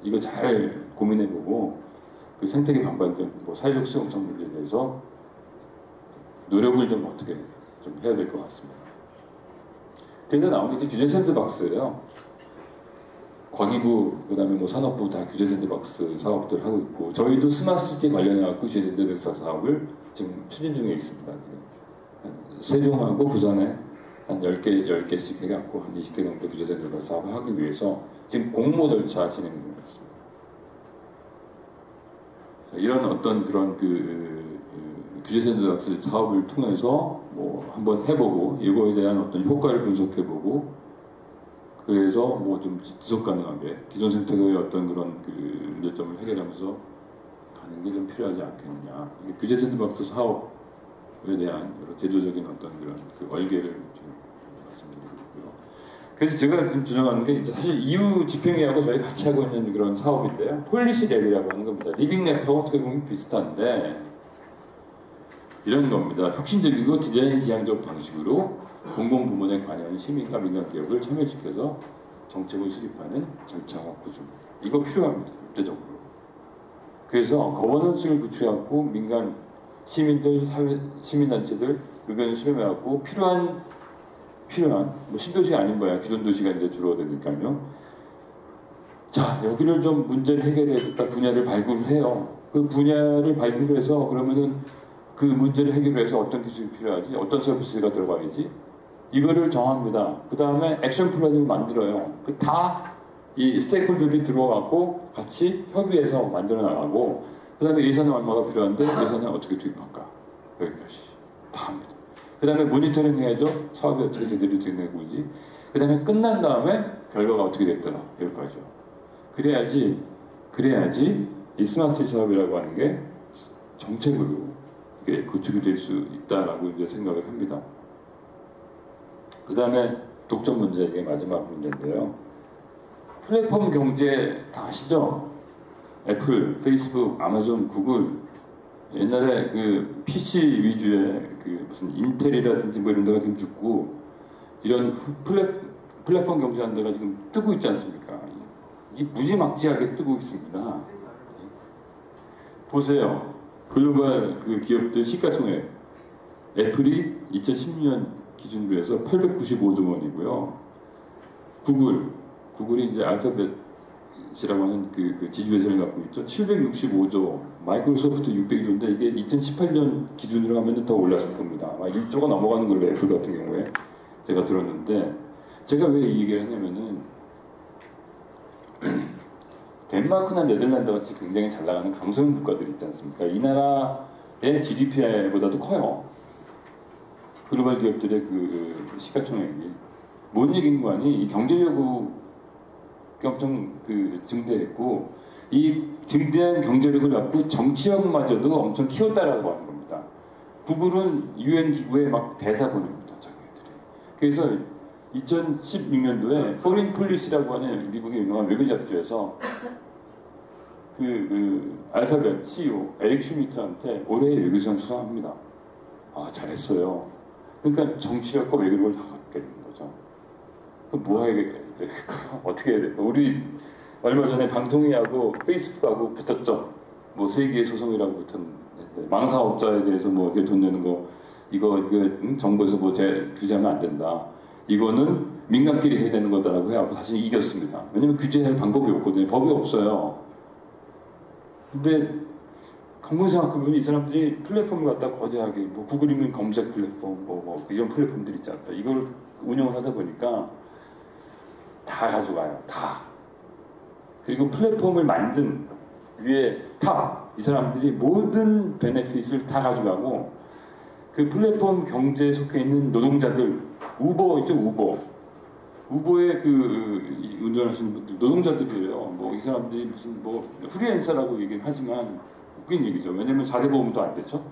이거 잘 고민해보고 그 생태계 반발된 뭐 사회적 수용성 문제에 대해서 노력을 좀 어떻게 좀 해야 될 것 같습니다. 그래서 나오는 게 규제 샌드박스예요. 과기부, 그다음에 뭐 산업부 다 규제 샌드박스 사업들 하고 있고, 저희도 스마트시티 관련해갖고 규제 샌드박스 사업을 지금 추진 중에 있습니다. 세종하고 부산에 한 10개씩 해갖고 한 20개 정도 규제 샌드박스 사업을 하기 위해서 지금 공모 절차 진행 중에 있습니다. 이런 어떤 그런 규제 샌드박스 사업을 통해서 뭐 한번 해보고 이거에 대한 어떤 효과를 분석해보고 그래서 뭐 좀 지속 가능하게 기존 생태계의 어떤 그런 문제점을 해결하면서 가는 게 좀 필요하지 않겠느냐. 이게 규제 샌드박스 사업에 대한 여러 제도적인 어떤 그런 얼개를 좀 말씀드리고 있고요. 그래서 제가 지금 주장하는 게 이제 사실 EU 집행위하고 저희 같이 하고 있는 그런 사업인데요. 폴리시 랩이라고 하는 겁니다. 리빙 랩하고 어떻게 보면 비슷한데 이런 겁니다. 혁신적이고 디자인 지향적 방식으로 공공부문에 관여하는 시민과 민간기업을 참여시켜서 정책을 수립하는 절차와 구조. 이거 필요합니다. 국제적으로. 그래서 거버넌스를 구축해갖고 민간 시민들, 사회, 시민단체들 의견을 수렴해갖고 필요한 뭐 신도시가 아닌 거야. 기존 도시가 이제 줄어드니까요. 자, 여기를 좀 문제를 해결해야겠다. 분야를 발굴을 해요. 그 분야를 발굴해서 그러면은 그 문제를 해결해서 어떤 기술이 필요하지, 어떤 서비스가 들어가야지, 이거를 정합니다. 그 다음에 액션 플랜을 만들어요. 그 다 이 스테이크홀더들이 들어와갖고 같이 협의해서 만들어 나가고, 그 다음에 예산은 얼마가 필요한데 예산은 어떻게 투입할까, 여기까지 다 합니다. 그 다음에 모니터링 해야죠. 사업이 어떻게 제대로 되고 있지. 그 다음에 끝난 다음에 결과가 어떻게 됐더라, 여기까지요. 그래야지 이 스마트 사업이라고 하는 게 정책으로 이게 구축이 될 수 있다라고 이제 생각을 합니다. 그 다음에 독점 문제, 이게 마지막 문제인데요. 플랫폼 경제 다 아시죠? 애플, 페이스북, 아마존, 구글. 옛날에 그 PC 위주의 그 무슨 인텔이라든지 뭐 이런 데가 지금 죽고 이런 플랫폼 경제하는 데가 지금 뜨고 있지 않습니까? 이게 무지막지하게 뜨고 있습니다. 보세요. 글로벌 그 기업들 시가총액. 애플이 2010년 기준으로 해서 895조 원이고요. 구글이 이제 알파벳이라고 하는 그 지주회사를 갖고 있죠. 765조, 마이크로소프트 600조인데 이게 2018년 기준으로 하면 더 올랐을 겁니다. 아마 1조가 넘어가는 걸로 애플 같은 경우에 제가 들었는데, 제가 왜 이 얘기를 하냐면은 덴마크나 네덜란드 같이 굉장히 잘 나가는 강소형 국가들 있지 않습니까? 이 나라의 GDP보다도 커요. 글로벌 기업들의 그 시가총액이. 뭔 얘기인가니? 이 경제 요구가 엄청 증대했고, 이 증대한 경제력을 갖고 정치력마저도 엄청 키웠다라고 하는 겁니다. 구글은 UN 기구에 막 대사 보냅니다, 자기네들이. 그래서 2016년도에 포린 폴리시라고 하는 미국의 유명한 외교 잡지에서 알파벳 CEO 에릭 슈미트한테 올해의 외교상 수상합니다. 아, 잘했어요. 그러니까 정치력과 외교력을 다 갖게 되는 거죠. 그럼 뭐 해야 될까요? 어떻게 해야 될까요? 우리 얼마 전에 방통위하고 페이스북하고 붙었죠. 뭐 세계의 소송이라고 붙었는데, 망사업자에 대해서 뭐 이렇게 돈 내는 거 이거 정부에서 뭐 규제하면 안 된다. 이거는 민간끼리 해야 되는 거다라고 해갖고 사실 이겼습니다. 왜냐면 규제할 방법이 없거든요. 법이 없어요. 근데 가만히 생각해보면 이 사람들이 플랫폼을 갖다 거대하게 뭐 구글이면 검색 플랫폼 뭐 이런 플랫폼들이 있지 않다. 이걸 운영을 하다 보니까 다 가져가요. 다. 그리고 플랫폼을 만든 위에 이 사람들이 모든 베네핏을 다 가져가고, 그 플랫폼 경제에 속해 있는 노동자들, 우버 있죠, 우버의 운전하시는 분들 노동자들이에요. 뭐 이 사람들이 무슨 뭐 프리랜서라고 얘기는 하지만 웃긴 얘기죠. 왜냐면 4대 보험도 안 되죠.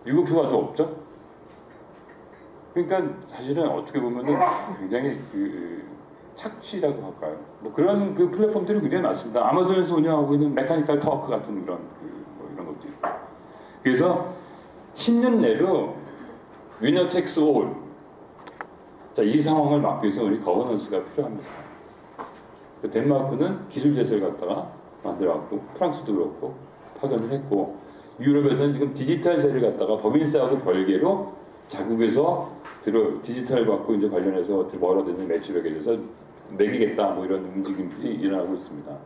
유급휴가도 없죠. 그러니까 사실은 어떻게 보면은 굉장히 착취라고 할까요? 뭐 그런 플랫폼들이 굉장히 많습니다. 아마존에서 운영하고 있는 메카니컬 터크 같은 그런 뭐 이런 것도 있고. 그래서 10년 내로 위너 텍스 올. 자, 이 상황을 막기 위해서 우리 거버넌스가 필요합니다. 덴마크는 기술 제스를 갖다가 만들어갖고, 프랑스도 그렇고 파견을 했고, 유럽에서는 지금 디지털세를 갖다가 법인세하고 별개로 자국에서 디지털 갖고 이제 관련해서 벌어들이는 매출액에 대해서 매기겠다, 뭐 이런 움직임들이 일어나고 있습니다.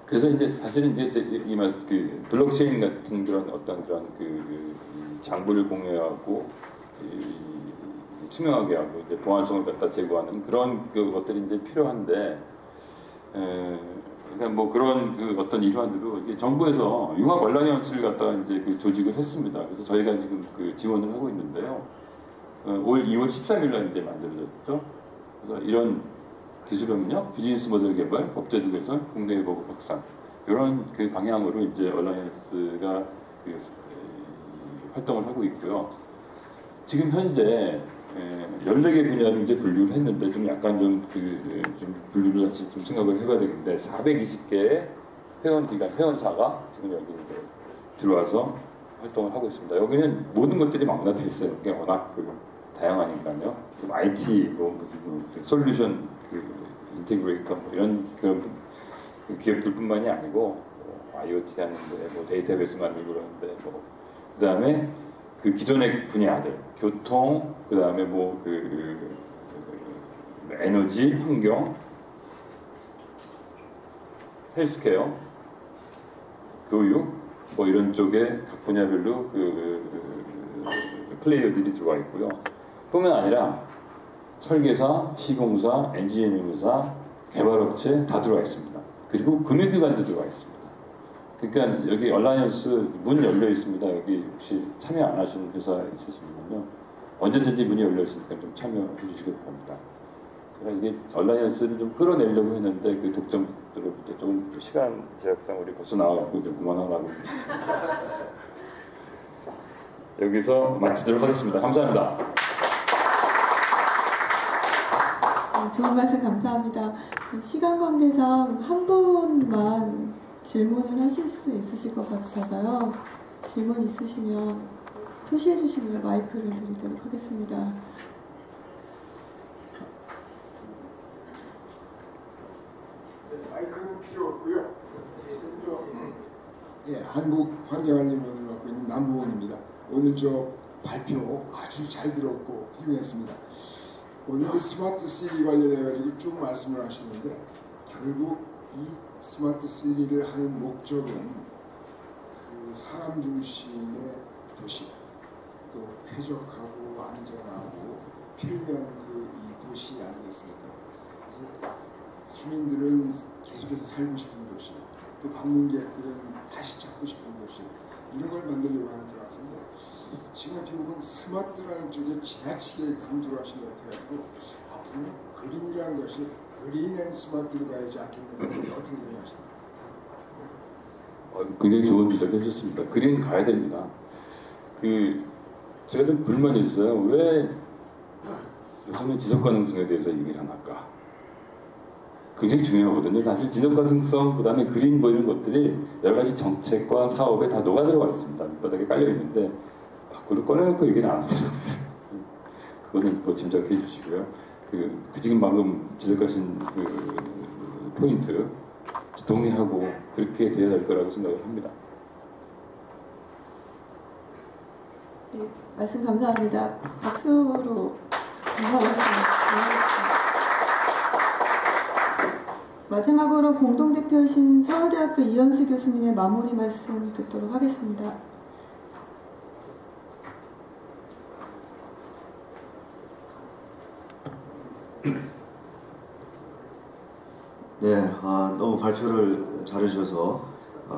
그래서 이제 사실은 이제 블록체인 같은 그런 어떤 그런 장부를 공유하고 투명하게 하고 이제 보안성을 갖다 제고하는 그런 것들이 이제 필요한데, 그러니까 뭐 그런 그 어떤 일환으로 이게 정부에서 융합 얼라이언스를 갖다가 이제 그 조직을 했습니다. 그래서 저희가 지금 그 지원을 하고 있는데요. 올 2월 13일 날 이제 만들어졌죠. 그래서 이런 기술협력, 비즈니스 모델 개발, 법제도 개선, 국내 보급 확산 이런 그 방향으로 이제 얼라이언스가 그 활동을 하고 있고요. 지금 현재 14개 분야로 이제 분류를 했는데 좀 약간 좀 분류를 다시 좀 생각을 해봐야 되겠는데 420개의 회원기관, 회원사가 지금 여기 이제 들어와서 활동을 하고 있습니다. 여기는 모든 것들이 망라되어 있어요. 그게 워낙 그 다양하니까요. 그래서 IT, 뭐 무슨 솔루션 그 인테그레이터 뭐 이런 그런 기업들뿐만이 아니고 뭐 IoT 하는데 뭐 데이터베이스 만들고 그러는데 뭐 그다음에 그 기존의 분야들 교통 그다음에 뭐 에너지 환경 헬스케어 교육 뭐 이런 쪽에 각 분야별로 플레이어들이 들어와 있고요. 뿐만 아니라 설계사, 시공사, 엔지니어링사, 개발업체 다 들어와 있습니다. 그리고 금융기관도 들어와 있습니다. 그러니까 여기 얼라이언스 문 열려 있습니다. 여기 혹시 참여 안 하시는 회사 있으시면요. 언제든지 문이 열려 있으니까 좀 참여해 주시기 바랍니다. 제가 이게 얼라이언스를 좀 끌어내려고 했는데 그 독점들로부터 좀 시간 제약상 우리 벌써 나와갖고 좀 그만하라고 여기서 마치도록 하겠습니다. 감사합니다. 네, 좋은 말씀 감사합니다. 시간 관계상 한 분만 질문을 하실 수 있으실 것 같아서요. 질문 있으시면 표시해 주시면 마이크를 드리도록 하겠습니다. 마이크는 필요 없고요. 예, 한국환경관리위원회를 맡고 있는 남보원입니다. 오늘 저 발표 아주 잘 들었고 훌륭했습니다. 오늘 스마트 시리 관련해가지고 쭉 말씀을 하시는데 결국 이 스마트 시리를 하는 목적은 그 사람 중심의 도시, 또 쾌적하고 안전하고 편리한 이 도시 아니겠습니까? 그래서 주민들은 계속해서 살고 싶은 도시, 또 방문객들은 다시 찾고 싶은 도시, 이런 걸 만들려고 하는 것 같은데 지금 어떻게 보면 스마트라는 쪽에 지나치게 강조를 하신 것 같아가지고 앞으로 그린이라는 것이 그린 앤 스마트로 가야지 않겠는가 어떻게 생각하십니까? 굉장히 좋은 지적해 주셨습니다. 그린 가야 됩니다. 제가 좀 불만이 있어요. 왜 요즘은 지속 가능성에 대해서 얘기를 안 할까? 굉장히 중요하거든요. 사실 지속 가능성, 그 다음에 그린 뭐 이런 것들이 여러 가지 정책과 사업에 다 녹아 들어가 있습니다. 밑바닥에 깔려 있는데 밖으로 꺼내놓고 얘기를 안 하더라고요. 그거는 뭐 짐작해 주시고요. 지금 방금 지적하신 포인트 동의하고 그렇게 돼야 될 거라고 생각을 합니다. 네, 말씀 감사합니다. 박수로 감사하겠습니다. 마지막으로 공동대표이신 서울대학교 이현수 교수님의 마무리 말씀 듣도록 하겠습니다. 네, 너무 발표를 잘해주셔서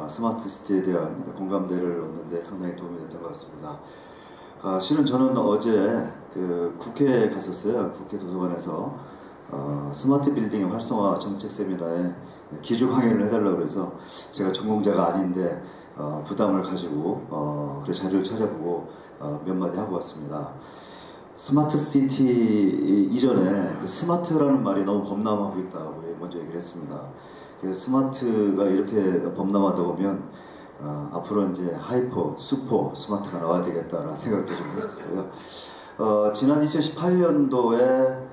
스마트 시티에 대한 공감대를 얻는 데 상당히 도움이 됐던 것 같습니다. 실은 저는 어제 국회에 갔었어요. 국회 도서관에서 스마트 빌딩 활성화 정책 세미나에 기조 강연을 해달라고 해서 제가 전공자가 아닌데 부담을 가지고 그래 자료를 찾아보고 몇 마디 하고 왔습니다. 스마트 시티 이전에 스마트라는 말이 너무 범람하고 있다고 먼저 얘기를 했습니다. 스마트가 이렇게 범람하다 보면 앞으로 이제 하이퍼, 슈퍼 스마트가 나와야 되겠다라는 생각도 좀 했었고요. 지난 2018년도에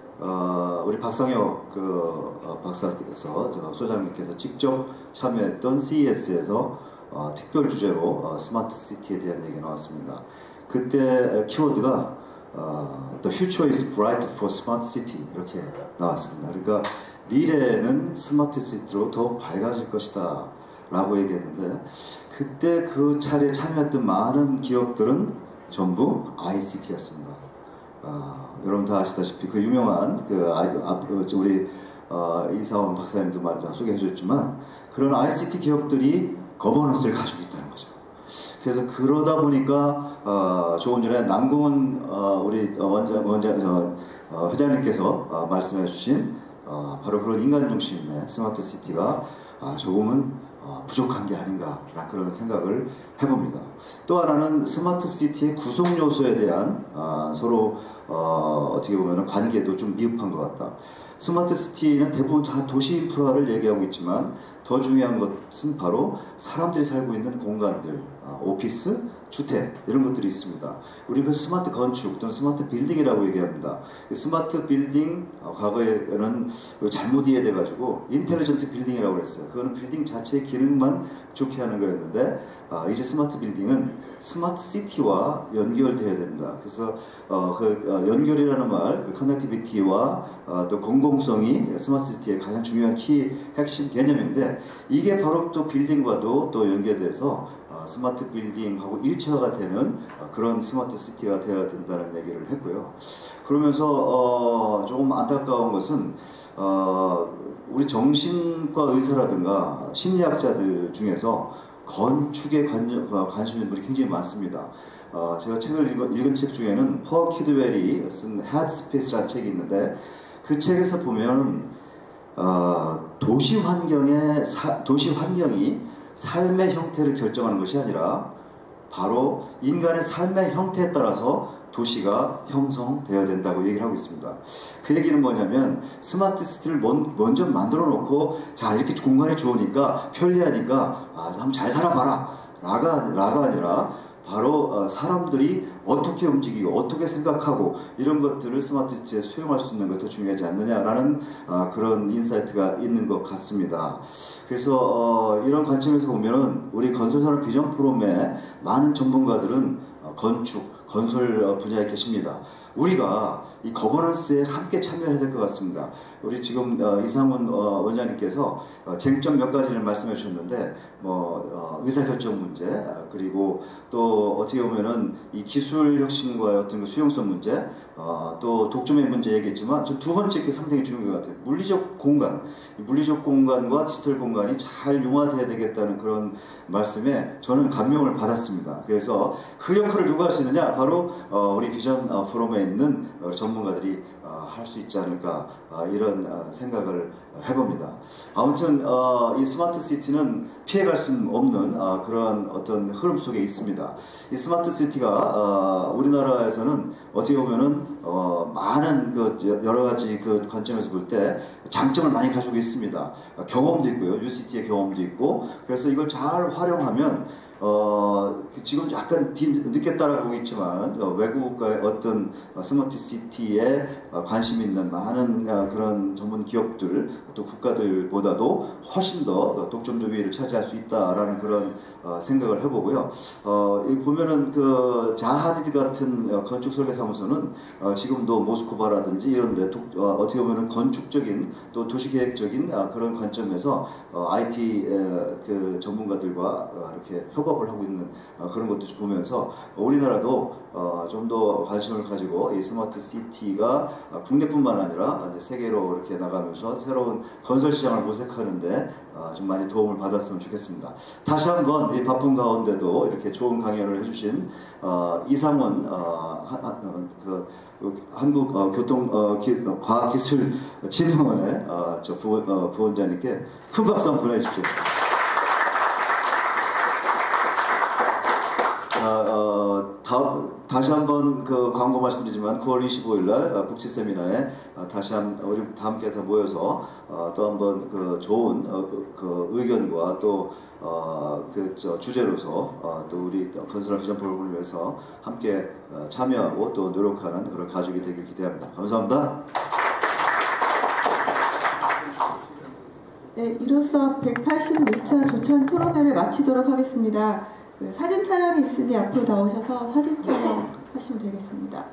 우리 박상혁 박사께서 소장님께서 직접 참여했던 CES에서 특별 주제로 스마트 시티에 대한 얘기가 나왔습니다. 그때 키워드가 The future is bright for smart city 이렇게 나왔습니다. 그러니까 미래는 스마트 시티로 더 밝아질 것이다 라고 얘기했는데 그때 그 차례에 참여했던 많은 기업들은 전부 ICT였습니다. 여러분 다 아시다시피 그 유명한 우리 이사원 박사님도 소개해 주셨지만 그런 ICT 기업들이 거버넌스를 가지고 있다는 거죠. 그래서 그러다 보니까 조금 전에 남궁은 우리 회장님께서 말씀해 주신 바로 그런 인간 중심의 스마트 시티가 조금은 부족한 게 아닌가라는 그런 생각을 해봅니다. 또 하나는 스마트 시티의 구성 요소에 대한 서로 어떻게 보면 관계도 좀 미흡한 것 같다. 스마트 시티는 대부분 다 도시 인프라를 얘기하고 있지만 더 중요한 것은 바로 사람들이 살고 있는 공간들, 오피스, 주택 이런 것들이 있습니다. 우리 그래서 스마트 건축 또는 스마트 빌딩이라고 얘기합니다. 스마트 빌딩 과거에는 잘못 이해돼 가지고 인텔리전트 빌딩이라고 그랬어요. 그거는 빌딩 자체의 기능만 좋게 하는 거였는데 이제 스마트 빌딩은 스마트 시티와 연결되어야 됩니다. 그래서 연결이라는 말, 그 커넥티비티와 또 공공성이 스마트 시티의 가장 중요한 핵심 개념인데 이게 바로 또 빌딩과도 또 연결돼서 스마트 빌딩하고 일체화가 되는 그런 스마트 시티가 되어야 된다는 얘기를 했고요. 그러면서 조금 안타까운 것은 우리 정신과 의사라든가 심리학자들 중에서 건축에 관심 있는 분이 굉장히 많습니다. 제가 책을 읽은 책 중에는 퍼 키드웰이 쓴 헤드스페이스라는 책이 있는데 그 책에서 보면 도시 환경이 삶의 형태를 결정하는 것이 아니라 바로 인간의 삶의 형태에 따라서 도시가 형성되어야 된다고 얘기를 하고 있습니다. 그 얘기는 뭐냐면 스마트 시티를 먼저 만들어 놓고 자 이렇게 공간이 좋으니까 편리하니까 한번 잘 살아봐라 라가 아니라 바로 사람들이 어떻게 움직이고 어떻게 생각하고 이런 것들을 스마트 시티에 수용할 수 있는 것도 중요하지 않느냐라는 그런 인사이트가 있는 것 같습니다. 그래서 이런 관점에서 보면은 우리 건설산업 비전 포럼의 많은 전문가들은 건설 분야에 계십니다. 우리가 이 거버넌스에 함께 참여해야 될 것 같습니다. 우리 지금 이상훈 원장님께서 쟁점 몇 가지를 말씀해 주셨는데 의사결정 문제 그리고 또 어떻게 보면은 이 기술 혁신과의 어떤 그 수용성 문제 또 독점의 문제 얘기했지만 저 두 번째 게 상당히 중요한 것 같아요. 물리적 공간과 디지털 공간이 잘 융화돼야 되겠다는 그런 말씀에 저는 감명을 받았습니다. 그래서 그 역할을 누가 할 수 있느냐? 바로 우리 비전 포럼에 있는 전문가들이 할 수 있지 않을까 이런 생각을 해봅니다. 아무튼 이 스마트 시티는 피해갈 수 없는 그런 어떤 흐름 속에 있습니다. 이 스마트 시티가 우리나라에서는 어떻게 보면은 많은 여러 가지 관점에서 볼 때 장점을 많이 가지고 있습니다. 경험도 있고요, UCT의 경험도 있고, 그래서 이걸 잘 활용하면 지금 약간 늦게 따라가고 있지만 외국의 어떤 스마트 시티에 관심 있는 많은 그런 전문 기업들 또 국가들보다도 훨씬 더 독점적 위를 차지할 수 있다라는 그런 생각을 해보고요. 보면은 그 자하디드 같은 건축 설계 사무소는 지금도 모스크바라든지 이런데 어떻게 보면은 건축적인 또 도시계획적인 그런 관점에서 IT 그 전문가들과 이렇게 협업을 하고 있는 그런 것도 보면서 우리나라도 좀 더 관심을 가지고 이 스마트 시티가 국내뿐만 아니라 이제 세계로 이렇게 나가면서 새로운 건설 시장을 모색하는데 좀 많이 도움을 받았으면 좋겠습니다. 다시 한번 이 바쁜 가운데도 이렇게 좋은 강연을 해주신 이상원 한국교통과학기술진흥원의 부원장님께 큰 박수 한번 보내주십시오. 다시 한번 광고 말씀드리지만 9월 25일 날 국제 세미나에 우리 다 함께 모여서 또 한번 좋은 의견과 또 주제로서 또 우리 건설업 비전 포럼을 위해서 함께 참여하고 또 노력하는 그런 가족이 되길 기대합니다. 감사합니다. 네, 이로써 186차 조천 토론회를 마치도록 하겠습니다. 사진 촬영이 있으니 앞으로 나오셔서 사진 촬영 하시면 되겠습니다.